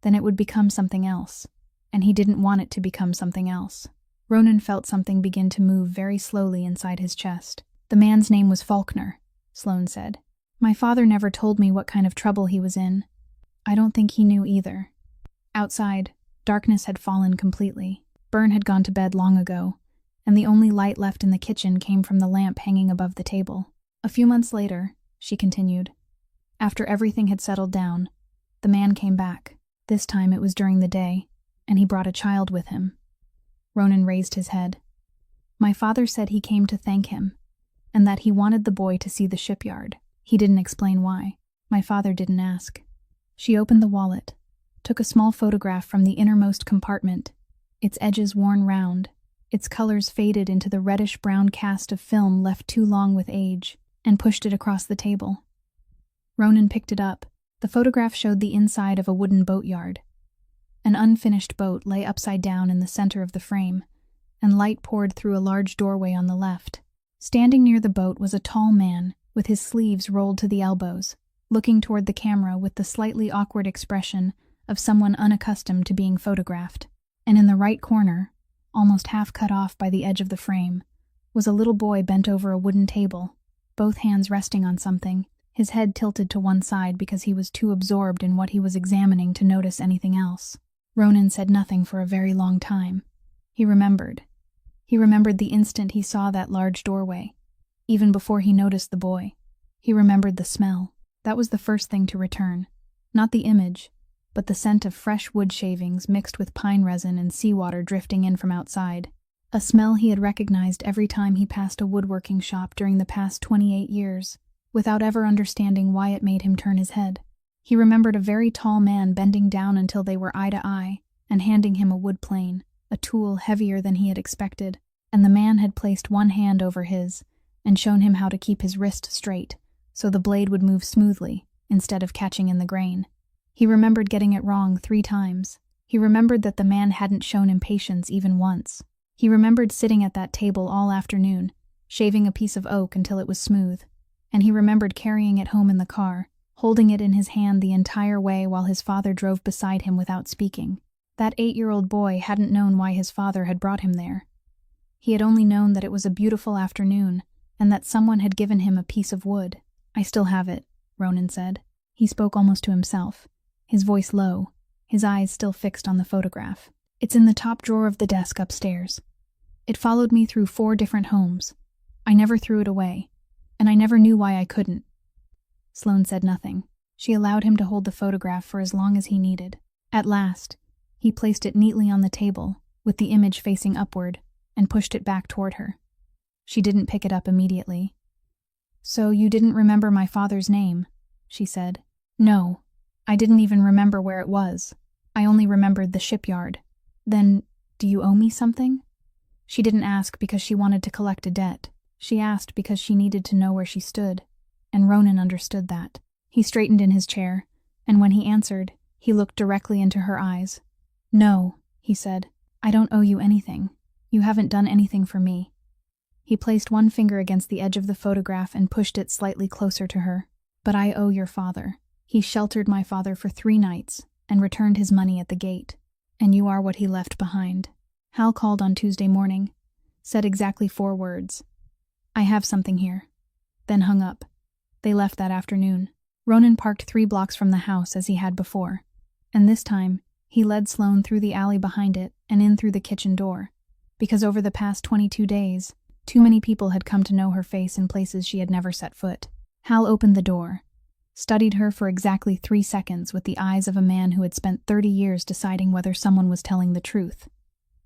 then it would become something else, and he didn't want it to become something else." Ronan felt something begin to move very slowly inside his chest. "The man's name was Faulkner," Sloane said. "My father never told me what kind of trouble he was in. I don't think he knew either." Outside, darkness had fallen completely. Byrne had gone to bed long ago, and the only light left in the kitchen came from the lamp hanging above the table. "A few months later," she continued, "after everything had settled down, the man came back. This time it was during the day, and he brought a child with him." Ronan raised his head. "My father said he came to thank him, and that he wanted the boy to see the shipyard. He didn't explain why. My father didn't ask." She opened the wallet, took a small photograph from the innermost compartment, its edges worn round, its colors faded into the reddish-brown cast of film left too long with age, and pushed it across the table. Ronan picked it up. The photograph showed the inside of a wooden boatyard. An unfinished boat lay upside down in the center of the frame, and light poured through a large doorway on the left. Standing near the boat was a tall man, with his sleeves rolled to the elbows, looking toward the camera with the slightly awkward expression of someone unaccustomed to being photographed. And in the right corner, almost half cut off by the edge of the frame, was a little boy bent over a wooden table, both hands resting on something, his head tilted to one side because he was too absorbed in what he was examining to notice anything else. Ronan said nothing for a very long time. He remembered. He remembered the instant he saw that large doorway, even before he noticed the boy. He remembered the smell. That was the first thing to return. Not the image, but the scent of fresh wood shavings mixed with pine resin and seawater drifting in from outside. A smell he had recognized every time he passed a woodworking shop during the past 28 years, without ever understanding why it made him turn his head. He remembered a very tall man bending down until they were eye to eye and handing him a wood plane, a tool heavier than he had expected, and the man had placed one hand over his and shown him how to keep his wrist straight so the blade would move smoothly instead of catching in the grain. He remembered getting it wrong 3 times. He remembered that the man hadn't shown him patience even once. He remembered sitting at that table all afternoon, shaving a piece of oak until it was smooth, and he remembered carrying it home in the car, holding it in his hand the entire way while his father drove beside him without speaking. That 8-year-old boy hadn't known why his father had brought him there. He had only known that it was a beautiful afternoon and that someone had given him a piece of wood. "I still have it," Ronan said. He spoke almost to himself, his voice low, his eyes still fixed on the photograph. "It's in the top drawer of the desk upstairs. It followed me through 4 different homes. I never threw it away, and I never knew why I couldn't." Sloane said nothing. She allowed him to hold the photograph for as long as he needed. At last, he placed it neatly on the table, with the image facing upward, and pushed it back toward her. She didn't pick it up immediately. "So you didn't remember my father's name?" she said. "No, I didn't even remember where it was. I only remembered the shipyard. Then, do you owe me something?" She didn't ask because she wanted to collect a debt. She asked because she needed to know where she stood, and Ronan understood that. He straightened in his chair, and when he answered, he looked directly into her eyes. "No," he said, "I don't owe you anything. You haven't done anything for me." He placed one finger against the edge of the photograph and pushed it slightly closer to her. But I owe your father. He sheltered my father for 3 nights and returned his money at the gate. And you are what he left behind. Hal called on Tuesday morning, said exactly 4 words. I have something here. Then hung up. They left that afternoon. Ronan parked 3 blocks from the house as he had before. And this time, he led Sloane through the alley behind it and in through the kitchen door. Because over the past 22 days, too many people had come to know her face in places she had never set foot. Hal opened the door, studied her for exactly 3 seconds with the eyes of a man who had spent 30 years deciding whether someone was telling the truth,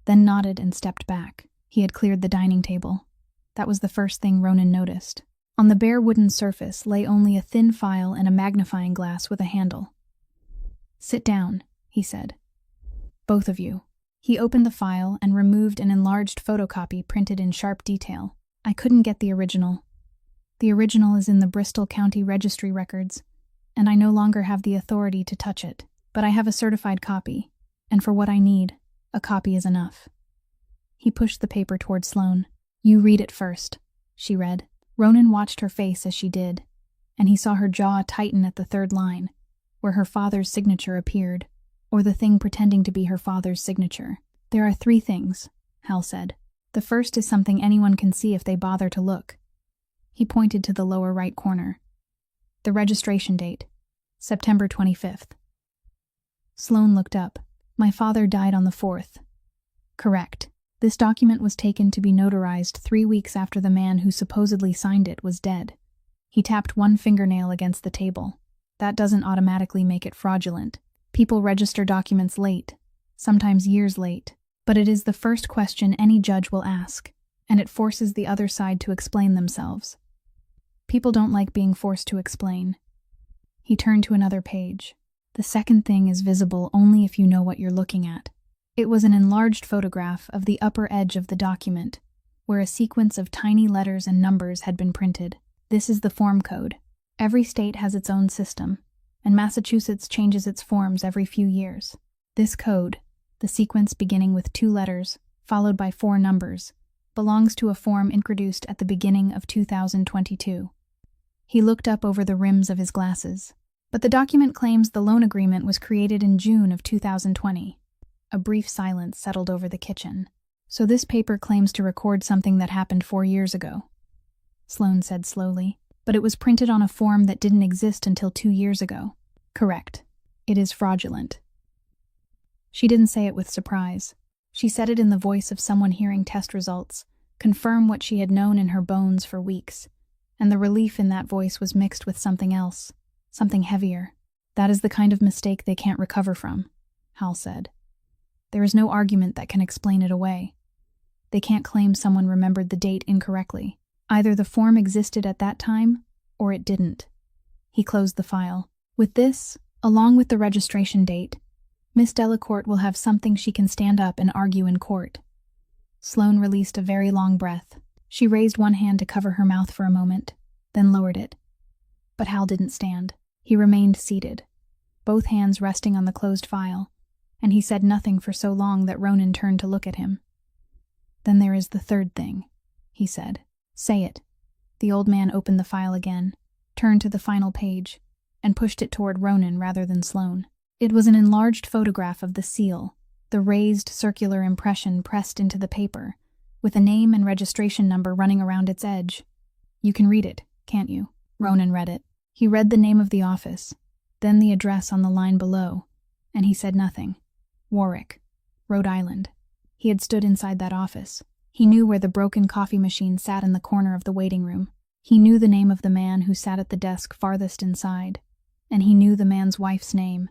then nodded and stepped back. He had cleared the dining table. That was the first thing Ronan noticed. On the bare wooden surface lay only a thin file and a magnifying glass with a handle. Sit down, he said. Both of you. He opened the file and removed an enlarged photocopy printed in sharp detail. I couldn't get the original. The original is in the Bristol County Registry records, and I no longer have the authority to touch it. But I have a certified copy, and for what I need, a copy is enough. He pushed the paper toward Sloane. You read it first, she read. Ronan watched her face as she did, and he saw her jaw tighten at the 3rd line, where her father's signature appeared, or the thing pretending to be her father's signature. There are 3 things, Hal said. The first is something anyone can see if they bother to look. He pointed to the lower right corner. The registration date, September 25th. Sloane looked up. My father died on the 4th. Correct. This document was taken to be notarized 3 weeks after the man who supposedly signed it was dead. He tapped one fingernail against the table. That doesn't automatically make it fraudulent. People register documents late, sometimes years late, but it is the first question any judge will ask, and it forces the other side to explain themselves. People don't like being forced to explain. He turned to another page. The second thing is visible only if you know what you're looking at. It was an enlarged photograph of the upper edge of the document, where a sequence of tiny letters and numbers had been printed. This is the form code. Every state has its own system, and Massachusetts changes its forms every few years. This code, the sequence beginning with 2 letters, followed by 4 numbers, belongs to a form introduced at the beginning of 2022. He looked up over the rims of his glasses. But the document claims the loan agreement was created in June of 2020. A brief silence settled over the kitchen. So this paper claims to record something that happened 4 years ago, Sloane said slowly. But it was printed on a form that didn't exist until 2 years ago. Correct. It is fraudulent. She didn't say it with surprise. She said it in the voice of someone hearing test results, confirm what she had known in her bones for weeks, and the relief in that voice was mixed with something else, something heavier. That is the kind of mistake they can't recover from, Hal said. There is no argument that can explain it away. They can't claim someone remembered the date incorrectly. Either the form existed at that time, or it didn't. He closed the file. With this, along with the registration date, Miss Delacourt will have something she can stand up and argue in court. Sloane released a very long breath. She raised one hand to cover her mouth for a moment, then lowered it. But Hal didn't stand. He remained seated, both hands resting on the closed file, and he said nothing for so long that Ronan turned to look at him. Then there is the third thing, he said. Say it. The old man opened the file again, turned to the final page, and pushed it toward Ronan rather than Sloane. It was an enlarged photograph of the seal, the raised circular impression pressed into the paper, with a name and registration number running around its edge. You can read it, can't you? Ronan read it. He read the name of the office, then the address on the line below, and he said nothing. Warwick, Rhode Island. He had stood inside that office. He knew where the broken coffee machine sat in the corner of the waiting room. He knew the name of the man who sat at the desk farthest inside, and he knew the man's wife's name,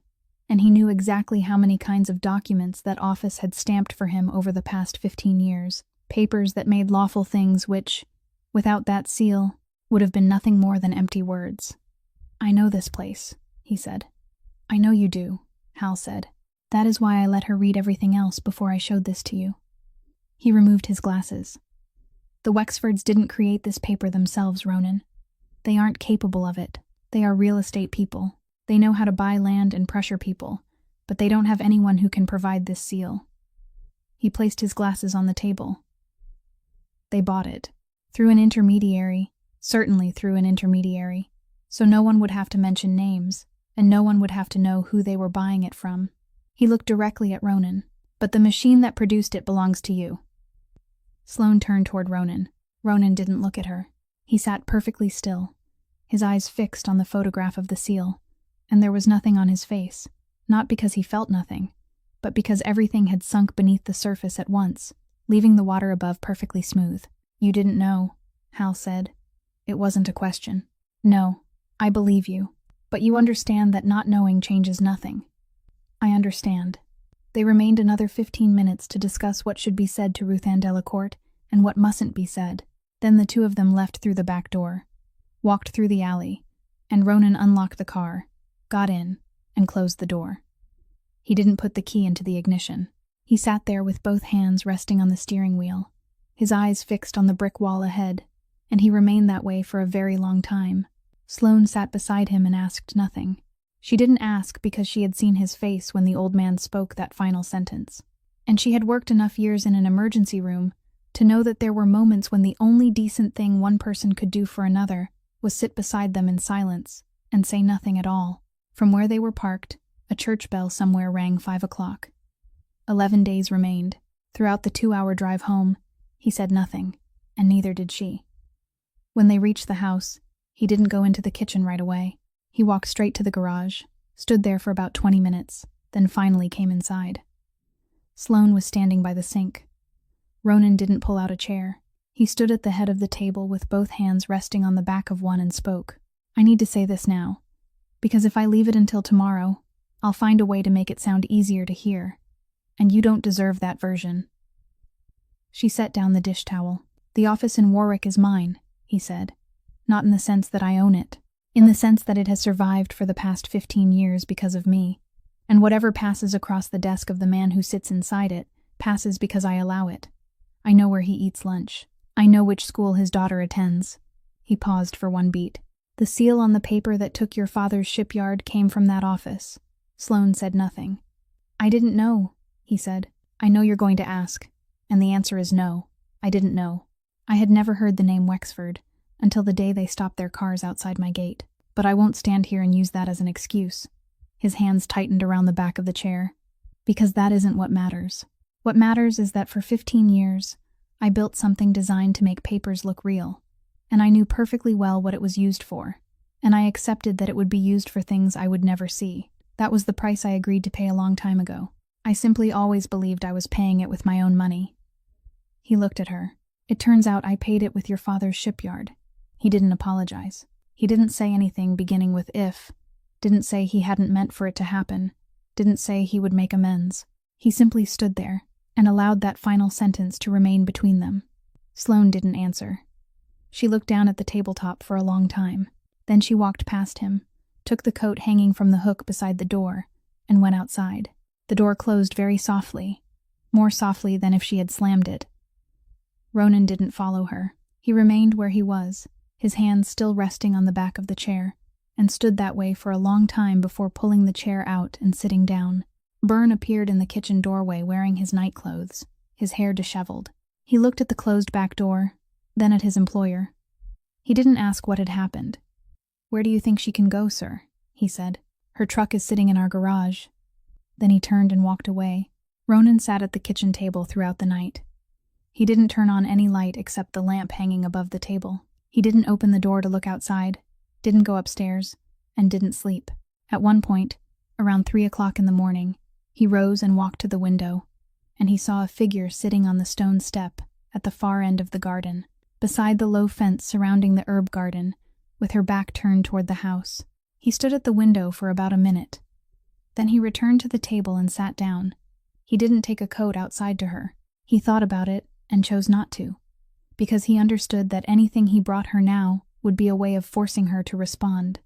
and he knew exactly how many kinds of documents that office had stamped for him over the past 15 years, papers that made lawful things which, without that seal, would have been nothing more than empty words. I know this place, he said. I know you do, Hal said. That is why I let her read everything else before I showed this to you. He removed his glasses. The Wexfords didn't create this paper themselves, Ronan. They aren't capable of it. They are real estate people. They know how to buy land and pressure people, but they don't have anyone who can provide this seal. He placed his glasses on the table. They bought it. Through an intermediary, certainly through an intermediary. so no one would have to mention names, and no one would have to know who they were buying it from. He looked directly at Ronan. But the machine that produced it belongs to you. Sloane turned toward Ronan. Ronan didn't look at her. He sat perfectly still, his eyes fixed on the photograph of the seal, and there was nothing on his face, not because he felt nothing, but because everything had sunk beneath the surface at once, leaving the water above perfectly smooth. You didn't know, Hal said. It wasn't a question. No, I believe you. But you understand that not knowing changes nothing. I understand. They remained another 15 minutes to discuss what should be said to Ruth Ann Delacourt and what mustn't be said. Then the two of them left through the back door, walked through the alley, and Ronan unlocked the car, got in, and closed the door. He didn't put the key into the ignition. He sat there with both hands resting on the steering wheel, his eyes fixed on the brick wall ahead, and he remained that way for a very long time. Sloane sat beside him and asked nothing. She didn't ask because she had seen his face when the old man spoke that final sentence. And she had worked enough years in an emergency room to know that there were moments when the only decent thing one person could do for another was sit beside them in silence and say nothing at all. From where they were parked, a church bell somewhere rang 5 o'clock. 11 days remained. Throughout the 2-hour drive home, he said nothing, and neither did she. When they reached the house, he didn't go into the kitchen right away. He walked straight to the garage, stood there for about 20 minutes, then finally came inside. Sloane was standing by the sink. Ronan didn't pull out a chair. He stood at the head of the table with both hands resting on the back of one and spoke. I need to say this now, because if I leave it until tomorrow, I'll find a way to make it sound easier to hear, and you don't deserve that version. She set down the dish towel. The office in Warwick is mine, he said. Not in the sense that I own it. In the sense that it has survived for the past 15 years because of me, and whatever passes across the desk of the man who sits inside it passes because I allow it. I know where he eats lunch. I know which school his daughter attends. He paused for one beat. The seal on the paper that took your father's shipyard came from that office. Sloane said nothing. I didn't know, he said. I know you're going to ask, and the answer is no. I didn't know. I had never heard the name Wexford until the day they stopped their cars outside my gate. But I won't stand here and use that as an excuse. His hands tightened around the back of the chair. Because that isn't what matters. What matters is that for 15 years, I built something designed to make papers look real. And I knew perfectly well what it was used for. And I accepted that it would be used for things I would never see. That was the price I agreed to pay a long time ago. I simply always believed I was paying it with my own money. He looked at her. It turns out I paid it with your father's shipyard. He didn't apologize. He didn't say anything beginning with if, didn't say he hadn't meant for it to happen, didn't say he would make amends. He simply stood there and allowed that final sentence to remain between them. Sloane didn't answer. She looked down at the tabletop for a long time. Then she walked past him, took the coat hanging from the hook beside the door, and went outside. The door closed very softly, more softly than if she had slammed it. Ronan didn't follow her. He remained where he was, his hands still resting on the back of the chair, and stood that way for a long time before pulling the chair out and sitting down. Byrne appeared in the kitchen doorway wearing his nightclothes, his hair disheveled. He looked at the closed back door, then at his employer. He didn't ask what had happened. Where do you think she can go, sir? He said. Her truck is sitting in our garage. Then he turned and walked away. Ronan sat at the kitchen table throughout the night. He didn't turn on any light except the lamp hanging above the table. He didn't open the door to look outside, didn't go upstairs, and didn't sleep. At one point, around 3 o'clock in the morning, he rose and walked to the window, and he saw a figure sitting on the stone step at the far end of the garden, beside the low fence surrounding the herb garden, with her back turned toward the house. He stood at the window for about a minute. Then he returned to the table and sat down. He didn't take a coat outside to her. He thought about it and chose not to, because he understood that anything he brought her now would be a way of forcing her to respond,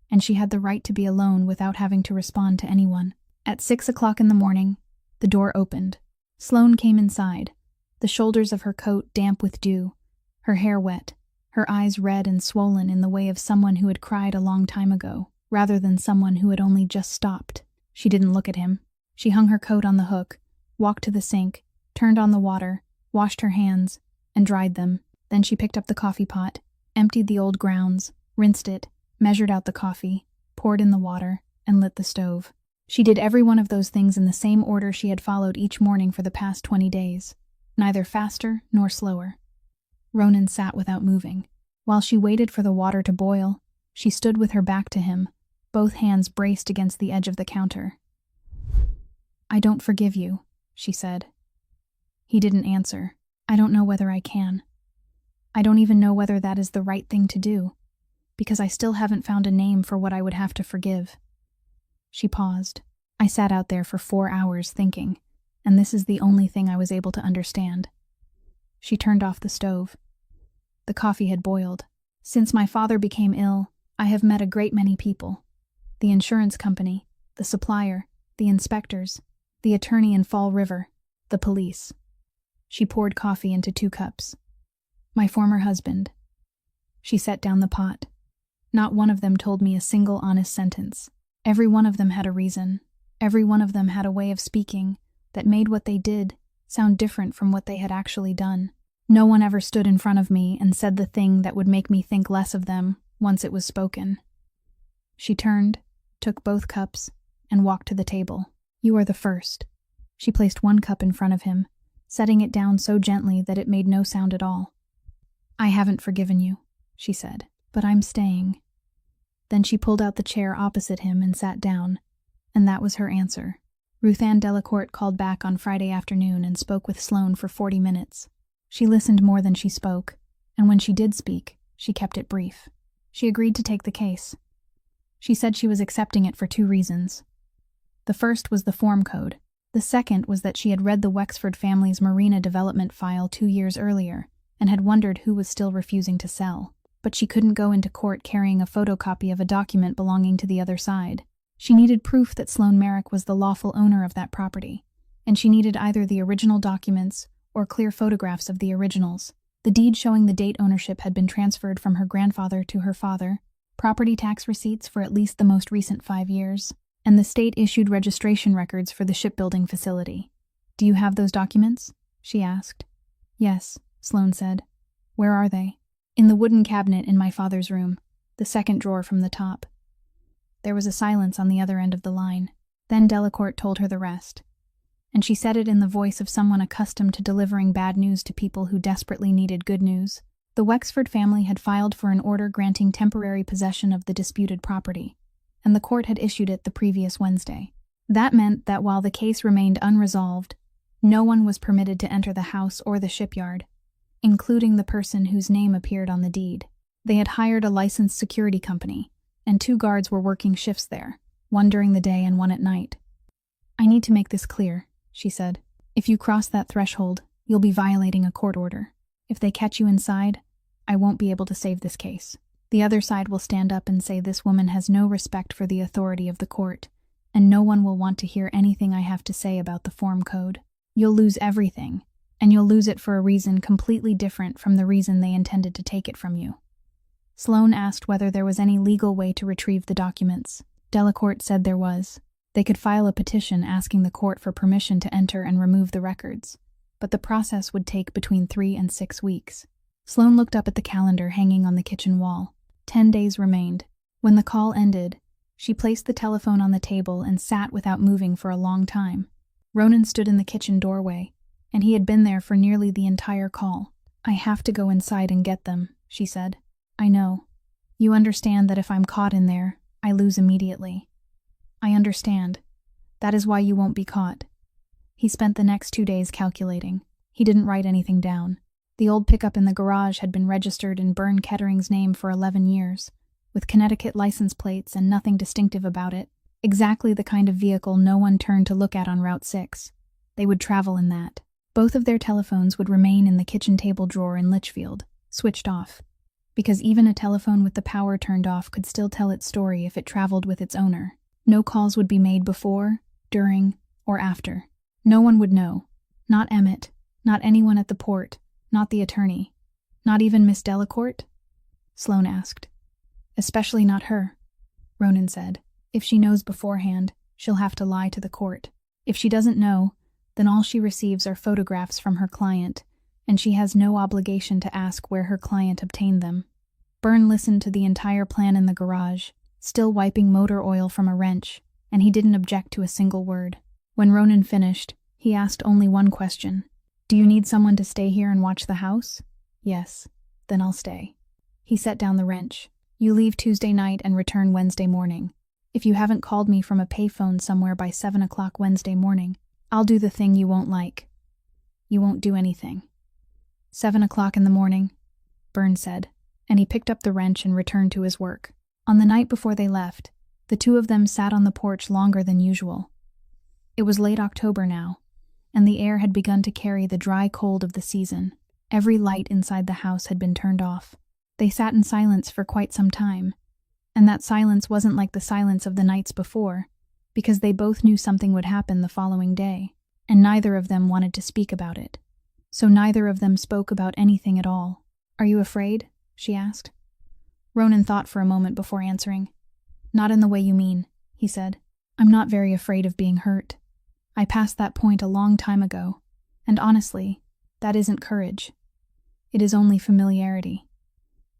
and she had the right to be alone without having to respond to anyone. At 6 o'clock in the morning, the door opened. Sloane came inside, the shoulders of her coat damp with dew, her hair wet, her eyes red and swollen in the way of someone who had cried a long time ago, rather than someone who had only just stopped. She didn't look at him. She hung her coat on the hook, walked to the sink, turned on the water, washed her hands, and dried them. Then she picked up the coffee pot, emptied the old grounds, rinsed it, measured out the coffee, poured in the water, and lit the stove. She did every one of those things in the same order she had followed each morning for the past 20 days, neither faster nor slower. Ronan sat without moving. While she waited for the water to boil, she stood with her back to him, both hands braced against the edge of the counter. "I don't forgive you," she said. He didn't answer. "I don't know whether I can. I don't even know whether that is the right thing to do, because I still haven't found a name for what I would have to forgive." She paused. "I sat out there for 4 hours thinking, and this is the only thing I was able to understand." She turned off the stove. The coffee had boiled. "Since my father became ill, I have met a great many people. The insurance company, the supplier, the inspectors, the attorney in Fall River, the police." She poured coffee into 2 cups. "My former husband." She set down the pot. "Not one of them told me a single honest sentence. Every one of them had a reason. Every one of them had a way of speaking that made what they did sound different from what they had actually done. No one ever stood in front of me and said the thing that would make me think less of them once it was spoken." She turned, took both cups, and walked to the table. "You are the first." She placed 1 cup in front of him, setting it down so gently that it made no sound at all. "I haven't forgiven you," she said, "but I'm staying." Then she pulled out the chair opposite him and sat down, and that was her answer. Ruth Ann Delacourt called back on Friday afternoon and spoke with Sloane for 40 minutes. She listened more than she spoke, and when she did speak, she kept it brief. She agreed to take the case. She said she was accepting it for 2 reasons. The first was the form code. The second was that she had read the Wexford family's marina development file 2 years earlier and had wondered who was still refusing to sell. But she couldn't go into court carrying a photocopy of a document belonging to the other side. She needed proof that Sloane Merrick was the lawful owner of that property, and she needed either the original documents or clear photographs of the originals. The deed showing the date ownership had been transferred from her grandfather to her father, property tax receipts for at least the most recent 5 years, and the state-issued registration records for the shipbuilding facility. "Do you have those documents?" she asked. "Yes," Sloane said. "Where are they?" "In the wooden cabinet in my father's room, the second drawer from the top." There was a silence on the other end of the line. Then Delacourt told her the rest, and she said it in the voice of someone accustomed to delivering bad news to people who desperately needed good news. The Wexford family had filed for an order granting temporary possession of the disputed property, and the court had issued it the previous Wednesday. That meant that while the case remained unresolved, no one was permitted to enter the house or the shipyard, including the person whose name appeared on the deed. They had hired a licensed security company, and 2 guards were working shifts there, one during the day and one at night. "I need to make this clear," she said. "If you cross that threshold, you'll be violating a court order. If they catch you inside, I won't be able to save this case. The other side will stand up and say this woman has no respect for the authority of the court, and no one will want to hear anything I have to say about the form code. You'll lose everything, and you'll lose it for a reason completely different from the reason they intended to take it from you." Sloane asked whether there was any legal way to retrieve the documents. Delacourt said there was. They could file a petition asking the court for permission to enter and remove the records, but the process would take between 3 and 6 weeks. Sloane looked up at the calendar hanging on the kitchen wall. 10 days remained. When the call ended, she placed the telephone on the table and sat without moving for a long time. Ronan stood in the kitchen doorway, and he had been there for nearly the entire call. "I have to go inside and get them," she said. "I know. You understand that if I'm caught in there, I lose immediately." "I understand. That is why you won't be caught." He spent the next 2 days calculating. He didn't write anything down. The old pickup in the garage had been registered in Byrne Kettering's name for 11 years, with Connecticut license plates and nothing distinctive about it. Exactly the kind of vehicle no one turned to look at on Route 6. They would travel in that. Both of their telephones would remain in the kitchen table drawer in Litchfield, switched off, because even a telephone with the power turned off could still tell its story if it traveled with its owner. No calls would be made before, during, or after. No one would know. Not Emmett, not anyone at the port, not the attorney. Not even Miss Delacourt? Sloane asked. "Especially not her," Ronan said. "If she knows beforehand, she'll have to lie to the court. If she doesn't know, then all she receives are photographs from her client, and she has no obligation to ask where her client obtained them." Byrne listened to the entire plan in the garage, still wiping motor oil from a wrench, and he didn't object to a single word. When Ronan finished, he asked only one question. "Do you need someone to stay here and watch the house?" "Yes." "Then I'll stay." He set down the wrench. "You leave Tuesday night and return Wednesday morning. If you haven't called me from a payphone somewhere by 7 o'clock Wednesday morning, I'll do the thing you won't like. You won't do anything." 7 o'clock in the morning, Byrne said, and he picked up the wrench and returned to his work. On the night before they left, the two of them sat on the porch longer than usual. It was late October now, and the air had begun to carry the dry cold of the season. Every light inside the house had been turned off. They sat in silence for quite some time, and that silence wasn't like the silence of the nights before, because they both knew something would happen the following day, and neither of them wanted to speak about it. So neither of them spoke about anything at all. "Are you afraid?" she asked. Ronan thought for a moment before answering. "Not in the way you mean," he said. "I'm not very afraid of being hurt. I passed that point a long time ago, and honestly, that isn't courage. It is only familiarity."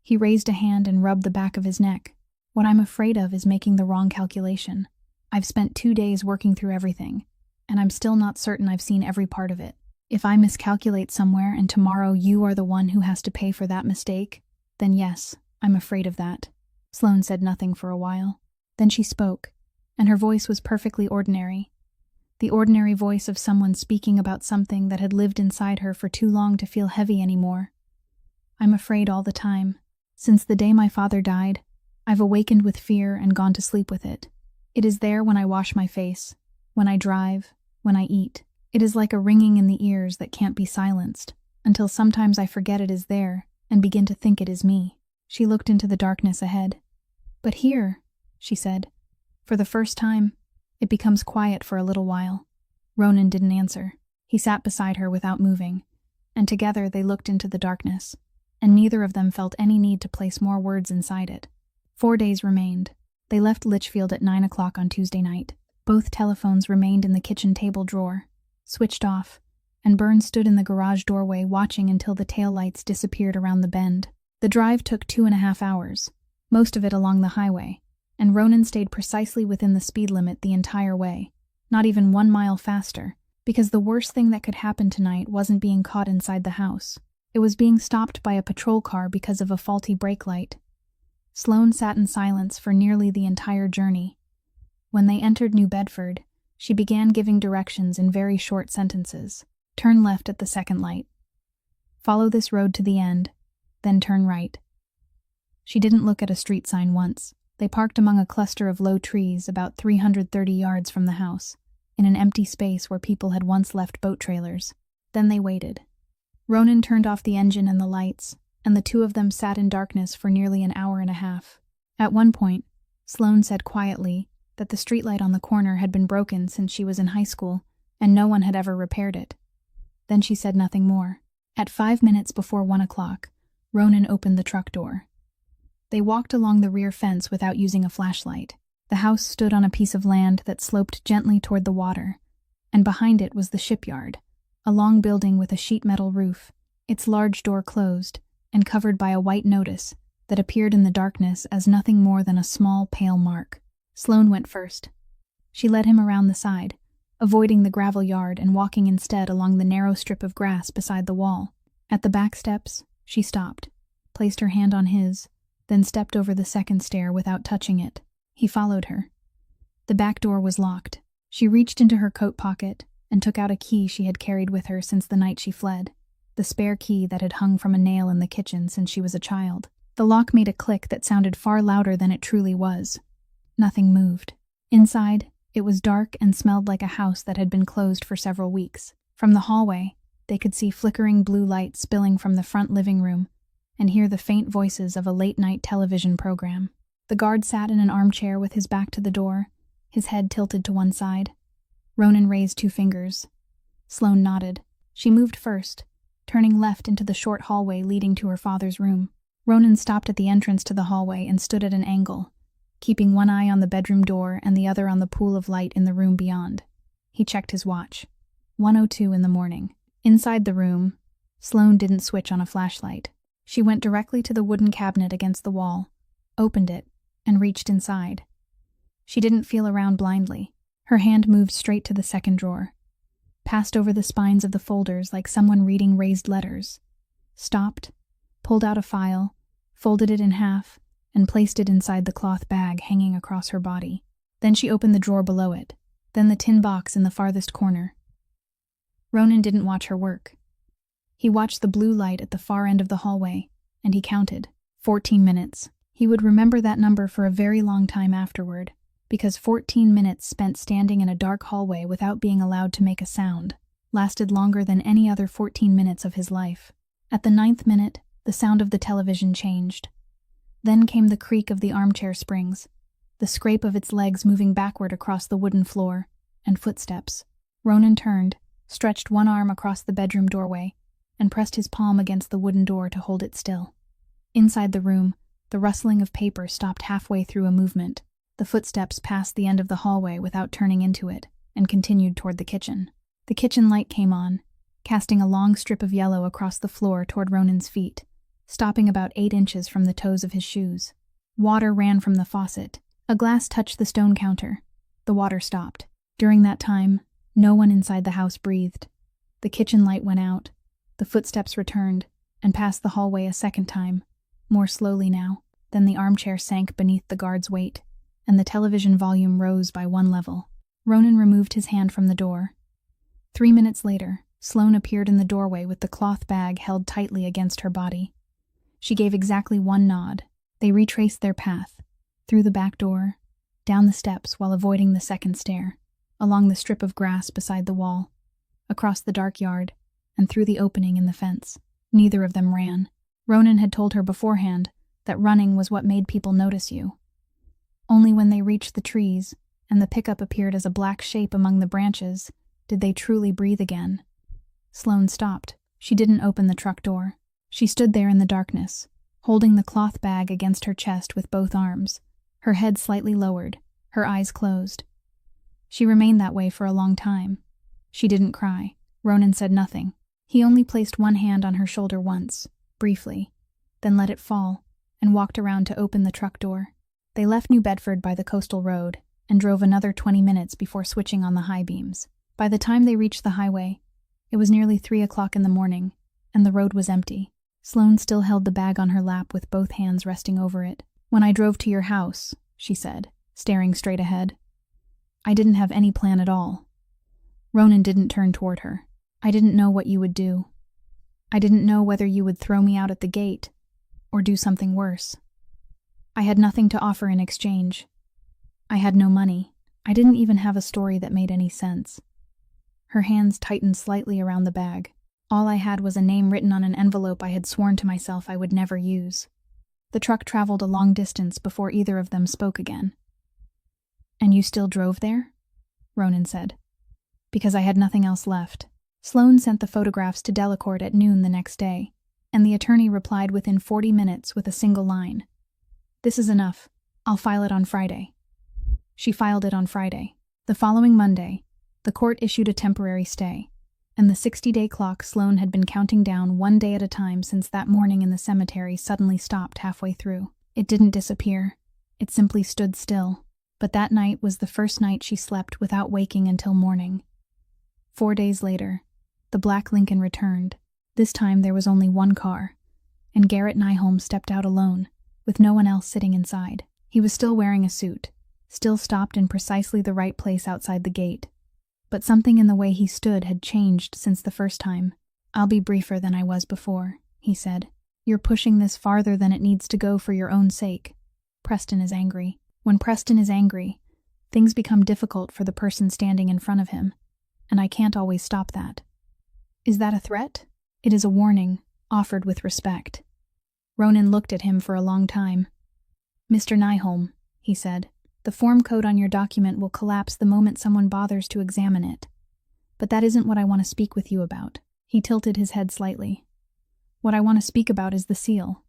He raised a hand and rubbed the back of his neck. "What I'm afraid of is making the wrong calculation. I've spent 2 days working through everything, and I'm still not certain I've seen every part of it. If I miscalculate somewhere and tomorrow you are the one who has to pay for that mistake, then yes, I'm afraid of that." Sloane said nothing for a while. Then she spoke, and her voice was perfectly ordinary. The ordinary voice of someone speaking about something that had lived inside her for too long to feel heavy anymore. "I'm afraid all the time. Since the day my father died, I've awakened with fear and gone to sleep with it. It is there when I wash my face, when I drive, when I eat. It is like a ringing in the ears that can't be silenced, until sometimes I forget it is there and begin to think it is me." She looked into the darkness ahead. "But here," she said, "for the first time, it becomes quiet for a little while." Ronan didn't answer. He sat beside her without moving, and together they looked into the darkness, and neither of them felt any need to place more words inside it. 4 days remained. They left Litchfield at 9 o'clock on Tuesday night. Both telephones remained in the kitchen table drawer, switched off, and Byrne stood in the garage doorway watching until the taillights disappeared around the bend. The drive took 2.5 hours, most of it along the highway, and Ronan stayed precisely within the speed limit the entire way, not even 1 mile faster, because the worst thing that could happen tonight wasn't being caught inside the house. It was being stopped by a patrol car because of a faulty brake light. Sloane sat in silence for nearly the entire journey. When they entered New Bedford, she began giving directions in very short sentences. "Turn left at the second light. Follow this road to the end, then turn right." She didn't look at a street sign once. They parked among a cluster of low trees about 330 yards from the house, in an empty space where people had once left boat trailers. Then they waited. Ronan turned off the engine and the lights, and the two of them sat in darkness for nearly an hour and a half. At one point, Sloane said quietly that the streetlight on the corner had been broken since she was in high school, and no one had ever repaired it. Then she said nothing more. At 5 minutes before 1 o'clock, Ronan opened the truck door. They walked along the rear fence without using a flashlight. The house stood on a piece of land that sloped gently toward the water, and behind it was the shipyard, a long building with a sheet metal roof, its large door closed, and covered by a white notice that appeared in the darkness as nothing more than a small, pale mark. Sloane went first. She led him around the side, avoiding the gravel yard and walking instead along the narrow strip of grass beside the wall. At the back steps, she stopped, placed her hand on his, then stepped over the second stair without touching it. He followed her. The back door was locked. She reached into her coat pocket and took out a key she had carried with her since the night she fled, the spare key that had hung from a nail in the kitchen since she was a child. The lock made a click that sounded far louder than it truly was. Nothing moved. Inside, it was dark and smelled like a house that had been closed for several weeks. From the hallway, they could see flickering blue light spilling from the front living room and hear the faint voices of a late-night television program. The guard sat in an armchair with his back to the door, his head tilted to one side. Ronan raised 2 fingers. Sloane nodded. She moved first, turning left into the short hallway leading to her father's room. Ronan stopped at the entrance to the hallway and stood at an angle, keeping one eye on the bedroom door and the other on the pool of light in the room beyond. He checked his watch. 1:02 in the morning. Inside the room, Sloane didn't switch on a flashlight. She went directly to the wooden cabinet against the wall, opened it, and reached inside. She didn't feel around blindly. Her hand moved straight to the second drawer, passed over the spines of the folders like someone reading raised letters, stopped, pulled out a file, folded it in half, and placed it inside the cloth bag hanging across her body. Then she opened the drawer below it, then the tin box in the farthest corner. Ronan didn't watch her work. He watched the blue light at the far end of the hallway, and he counted. 14 minutes. He would remember that number for a very long time afterward, because 14 minutes spent standing in a dark hallway without being allowed to make a sound lasted longer than any other 14 minutes of his life. At the 9th minute, the sound of the television changed. Then came the creak of the armchair springs, the scrape of its legs moving backward across the wooden floor, and footsteps. Ronan turned, stretched one arm across the bedroom doorway, and pressed his palm against the wooden door to hold it still. Inside the room, the rustling of paper stopped halfway through a movement. The footsteps passed the end of the hallway without turning into it, and continued toward the kitchen. The kitchen light came on, casting a long strip of yellow across the floor toward Ronan's feet, stopping about 8 inches from the toes of his shoes. Water ran from the faucet. A glass touched the stone counter. The water stopped. During that time, no one inside the house breathed. The kitchen light went out. The footsteps returned, and passed the hallway a second time, more slowly now. Then the armchair sank beneath the guard's weight, and the television volume rose by 1 level. Ronan removed his hand from the door. 3 minutes later, Sloane appeared in the doorway with the cloth bag held tightly against her body. She gave exactly 1 nod. They retraced their path, through the back door, down the steps while avoiding the second stair, along the strip of grass beside the wall, across the dark yard, and through the opening in the fence. Neither of them ran. Ronan had told her beforehand that running was what made people notice you. Only when they reached the trees, and the pickup appeared as a black shape among the branches, did they truly breathe again. Sloane stopped. She didn't open the truck door. She stood there in the darkness, holding the cloth bag against her chest with both arms, her head slightly lowered, her eyes closed. She remained that way for a long time. She didn't cry. Ronan said nothing. He only placed one hand on her shoulder once, briefly, then let it fall, and walked around to open the truck door. They left New Bedford by the coastal road, and drove another 20 minutes before switching on the high beams. By the time they reached the highway, it was nearly 3 o'clock in the morning, and the road was empty. Sloane still held the bag on her lap with both hands resting over it. "When I drove to your house," she said, staring straight ahead, "I didn't have any plan at all." Ronan didn't turn toward her. "I didn't know what you would do. I didn't know whether you would throw me out at the gate, or do something worse. I had nothing to offer in exchange. I had no money. I didn't even have a story that made any sense." Her hands tightened slightly around the bag. "All I had was a name written on an envelope I had sworn to myself I would never use." The truck traveled a long distance before either of them spoke again. "And you still drove there?" Ronan said. "Because I had nothing else left." Sloane sent the photographs to Delacourt at noon the next day, and the attorney replied within 40 minutes with a single line. "This is enough. I'll file it on Friday." She filed it on Friday. The following Monday, the court issued a temporary stay, and the 60-day clock Sloane had been counting down 1 day at a time since that morning in the cemetery suddenly stopped halfway through. It didn't disappear. It simply stood still. But that night was the first night she slept without waking until morning. 4 days later, the black Lincoln returned. This time there was only one car, and Garrett Nyholm stepped out alone, with no one else sitting inside. He was still wearing a suit, still stopped in precisely the right place outside the gate. But something in the way he stood had changed since the first time. "I'll be briefer than I was before," he said. "You're pushing this farther than it needs to go for your own sake. Preston is angry. When Preston is angry, things become difficult for the person standing in front of him, and I can't always stop that." "Is that a threat?" "It is a warning, offered with respect." Ronan looked at him for a long time. "Mr. Nyholm," he said, "the form code on your document will collapse the moment someone bothers to examine it. But that isn't what I want to speak with you about." He tilted his head slightly. "What I want to speak about is the seal."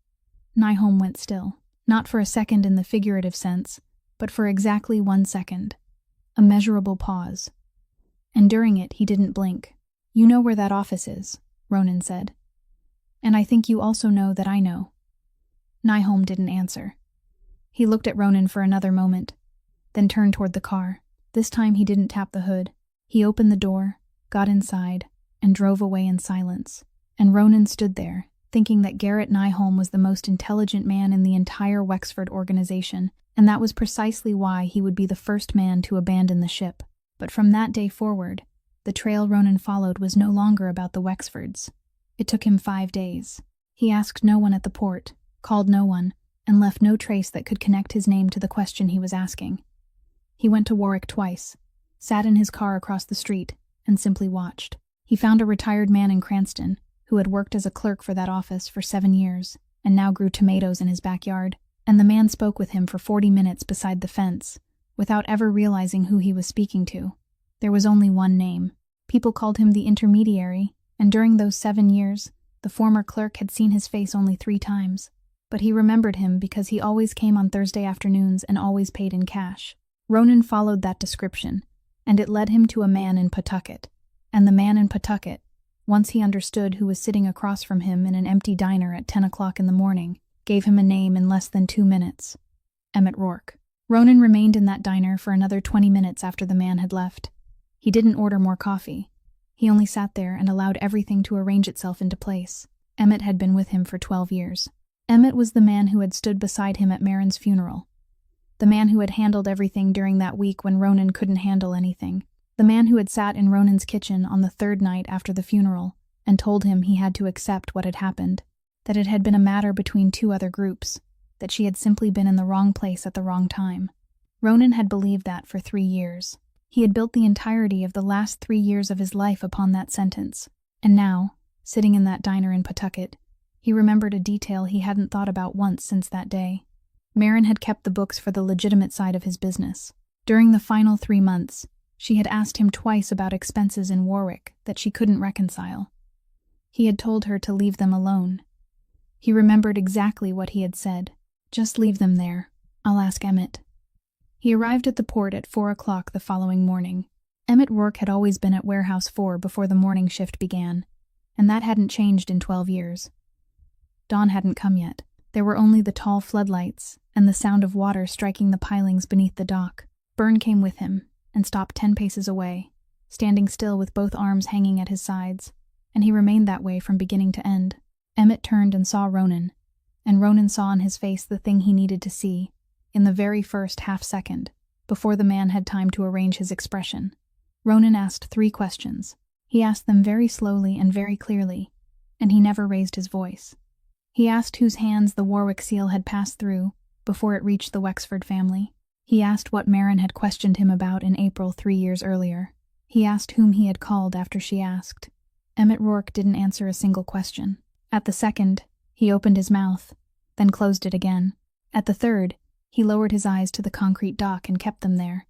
Nyholm went still, not for a second in the figurative sense, but for exactly 1 second. A measurable pause. And during it, he didn't blink. "You know where that office is," Ronan said. And I think you also know that I know." Nyholm didn't answer. He looked at Ronan for another moment, then turned toward the car. This time he didn't tap the hood. He opened the door, got inside, and drove away in silence. And Ronan stood there, thinking that Garrett Nyholm was the most intelligent man in the entire Wexford organization, and that was precisely why he would be the first man to abandon the ship. But from that day forward, the trail Ronan followed was no longer about the Wexfords. It took him 5 days. He asked no one at the port, called no one, and left no trace that could connect his name to the question he was asking. He went to Warwick twice, sat in his car across the street, and simply watched. He found a retired man in Cranston, who had worked as a clerk for that office for 7 years, and now grew tomatoes in his backyard, and the man spoke with him for 40 minutes beside the fence, without ever realizing who he was speaking to. There was only one name. People called him the intermediary, and during those 7 years, the former clerk had seen his face only 3 times. But he remembered him because he always came on Thursday afternoons and always paid in cash. Ronan followed that description, and it led him to a man in Pawtucket. And the man in Pawtucket, once he understood who was sitting across from him in an empty diner at 10 o'clock in the morning, gave him a name in less than 2 minutes: Emmett Rourke. Ronan remained in that diner for another 20 minutes after the man had left. He didn't order more coffee. He only sat there and allowed everything to arrange itself into place. Emmett had been with him for 12 years. Emmett was the man who had stood beside him at Marin's funeral. The man who had handled everything during that week when Ronan couldn't handle anything. The man who had sat in Ronan's kitchen on the 3rd night after the funeral and told him he had to accept what had happened, that it had been a matter between 2 other groups, that she had simply been in the wrong place at the wrong time. Ronan had believed that for 3 years. He had built the entirety of the last 3 years of his life upon that sentence. And now, sitting in that diner in Pawtucket, he remembered a detail he hadn't thought about once since that day. Marin had kept the books for the legitimate side of his business. During the final 3 months, she had asked him twice about expenses in Warwick that she couldn't reconcile. He had told her to leave them alone. He remembered exactly what he had said. "Just leave them there. I'll ask Emmett." He arrived at the port at 4 o'clock the following morning. Emmett Rourke had always been at Warehouse 4 before the morning shift began, and that hadn't changed in 12 years. Dawn hadn't come yet. There were only the tall floodlights and the sound of water striking the pilings beneath the dock. Byrne came with him and stopped 10 paces away, standing still with both arms hanging at his sides, and he remained that way from beginning to end. Emmett turned and saw Ronan, and Ronan saw on his face the thing he needed to see, in the very first half-second, before the man had time to arrange his expression. Ronan asked 3 questions. He asked them very slowly and very clearly, and he never raised his voice. He asked whose hands the Warwick seal had passed through before it reached the Wexford family. He asked what Marin had questioned him about in April 3 years earlier. He asked whom he had called after she asked. Emmett Rourke didn't answer a single question. At the second, he opened his mouth, then closed it again. At the third, he lowered his eyes to the concrete dock and kept them there.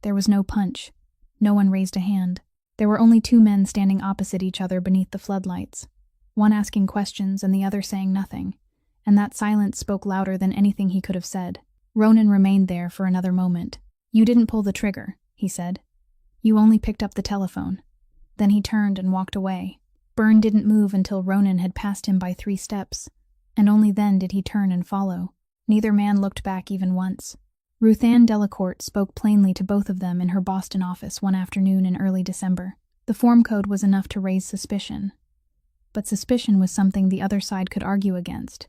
There was no punch. No one raised a hand. There were only 2 men standing opposite each other beneath the floodlights, one asking questions and the other saying nothing, and that silence spoke louder than anything he could have said. Ronan remained there for another moment. "You didn't pull the trigger," he said. "You only picked up the telephone." Then he turned and walked away. Byrne didn't move until Ronan had passed him by 3 steps, and only then did he turn and follow. Neither man looked back even once. Ruth Ann Delacourt spoke plainly to both of them in her Boston office one afternoon in early December. The form code was enough to raise suspicion. But suspicion was something the other side could argue against,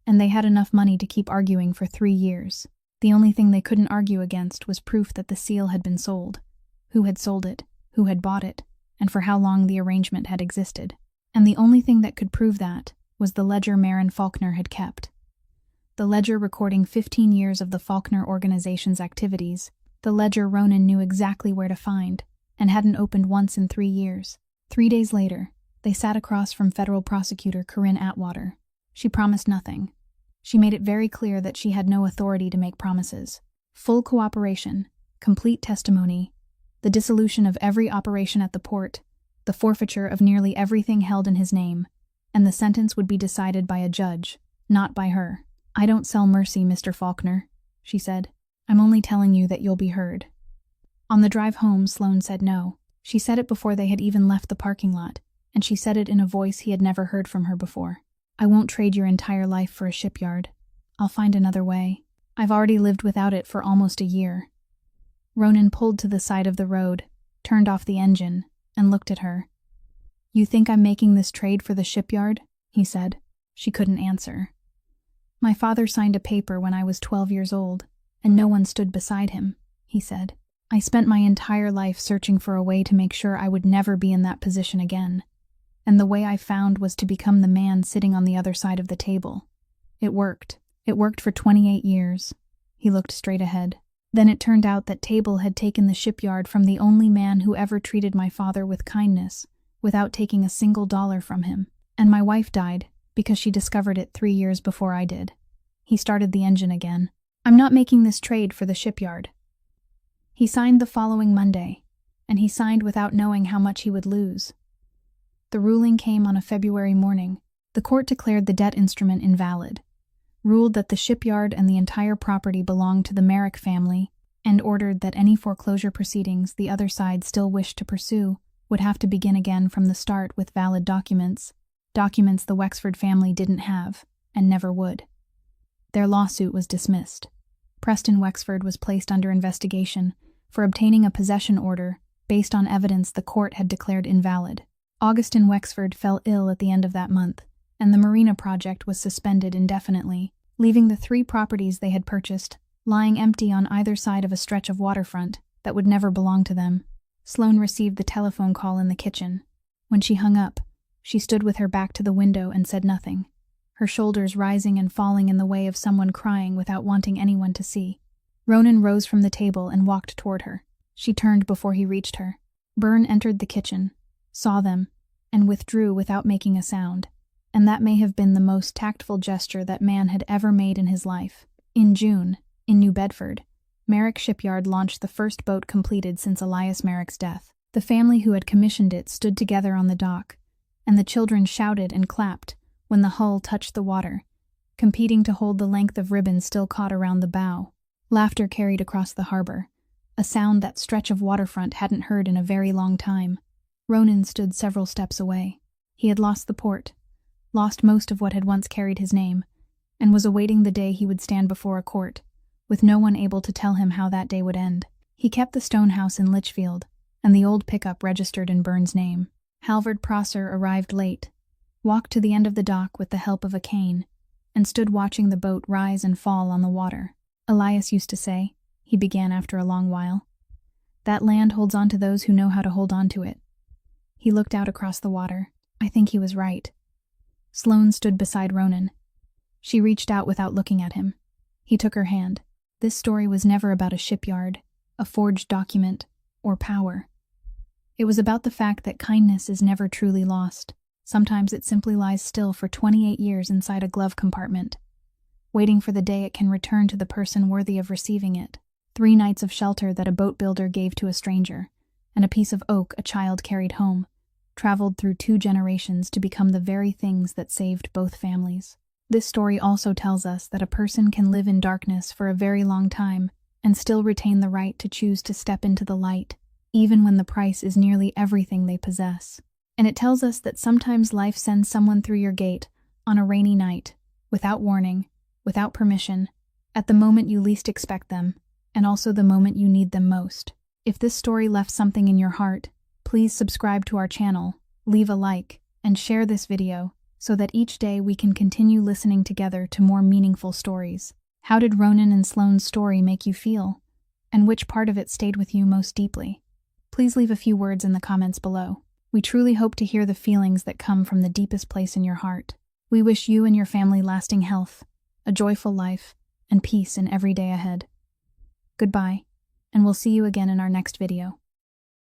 and they had enough money to keep arguing for 3 years. The only thing they couldn't argue against was proof that the seal had been sold, who had sold it, who had bought it, and for how long the arrangement had existed. And the only thing that could prove that was the ledger Marin Faulkner had kept. The ledger recording 15 years of the Faulkner organization's activities, the ledger Ronan knew exactly where to find, and hadn't opened once in 3 years. 3 days later, they sat across from federal prosecutor Corinne Atwater. She promised nothing. She made it very clear that she had no authority to make promises. Full cooperation, complete testimony, the dissolution of every operation at the port, the forfeiture of nearly everything held in his name, and the sentence would be decided by a judge, not by her. "I don't sell mercy, Mr. Faulkner," she said. "I'm only telling you that you'll be heard." On the drive home, Sloane said no. She said it before they had even left the parking lot. and she said it in a voice he had never heard from her before. "I won't trade your entire life for a shipyard. I'll find another way. I've already lived without it for almost a year." Ronan pulled to the side of the road, turned off the engine, and looked at her. "You think I'm making this trade for the shipyard?" he said. She couldn't answer. "My father signed a paper when I was 12 years old, and no one stood beside him," he said. "I spent my entire life searching for a way to make sure I would never be in that position again. And the way I found was to become the man sitting on the other side of the table. It worked. It worked for 28 years. He looked straight ahead. "Then it turned out that Table had taken the shipyard from the only man who ever treated my father with kindness, without taking a single dollar from him. And my wife died, because she discovered it 3 years before I did." He started the engine again. "I'm not making this trade for the shipyard." He signed the following Monday, and he signed without knowing how much he would lose. The ruling came on a February morning. The court declared the debt instrument invalid, ruled that the shipyard and the entire property belonged to the Merrick family, and ordered that any foreclosure proceedings the other side still wished to pursue would have to begin again from the start with valid documents the Wexford family didn't have, and never would. Their lawsuit was dismissed. Preston Wexford was placed under investigation for obtaining a possession order based on evidence the court had declared invalid. Augustin Wexford fell ill at the end of that month, and the marina project was suspended indefinitely, leaving the 3 properties they had purchased lying empty on either side of a stretch of waterfront that would never belong to them. Sloane received the telephone call in the kitchen. When she hung up, she stood with her back to the window and said nothing, her shoulders rising and falling in the way of someone crying without wanting anyone to see. Ronan rose from the table and walked toward her. She turned before he reached her. Byrne entered the kitchen, saw them, and withdrew without making a sound, and that may have been the most tactful gesture that man had ever made in his life. In June, in New Bedford, Merrick Shipyard launched the first boat completed since Elias Merrick's death. The family who had commissioned it stood together on the dock, and the children shouted and clapped when the hull touched the water, competing to hold the length of ribbon still caught around the bow. Laughter carried across the harbor, a sound that stretch of waterfront hadn't heard in a very long time. Ronan stood several steps away. He had lost the port, lost most of what had once carried his name, and was awaiting the day he would stand before a court, with no one able to tell him how that day would end. He kept the stone house in Litchfield, and the old pickup registered in Byrne's name. Halvard Prosser arrived late, walked to the end of the dock with the help of a cane, and stood watching the boat rise and fall on the water. "Elias used to say," he began after a long while, "that land holds on to those who know how to hold on to it." He looked out across the water. I think he was right. Sloane stood beside Ronan. She reached out without looking at him. He took her hand. This story was never about a shipyard, a forged document, or power. It was about the fact that kindness is never truly lost. Sometimes it simply lies still for 28 years inside a glove compartment, waiting for the day it can return to the person worthy of receiving it. 3 nights of shelter that a boat builder gave to a stranger, and a piece of oak a child carried home, traveled through 2 generations to become the very things that saved both families. This story also tells us that a person can live in darkness for a very long time and still retain the right to choose to step into the light, even when the price is nearly everything they possess. And it tells us that sometimes life sends someone through your gate on a rainy night, without warning, without permission, at the moment you least expect them, and also the moment you need them most. If this story left something in your heart, please subscribe to our channel, leave a like, and share this video so that each day we can continue listening together to more meaningful stories. How did Ronan and Sloane's story make you feel? And which part of it stayed with you most deeply? Please leave a few words in the comments below. We truly hope to hear the feelings that come from the deepest place in your heart. We wish you and your family lasting health, a joyful life, and peace in every day ahead. Goodbye, and we'll see you again in our next video.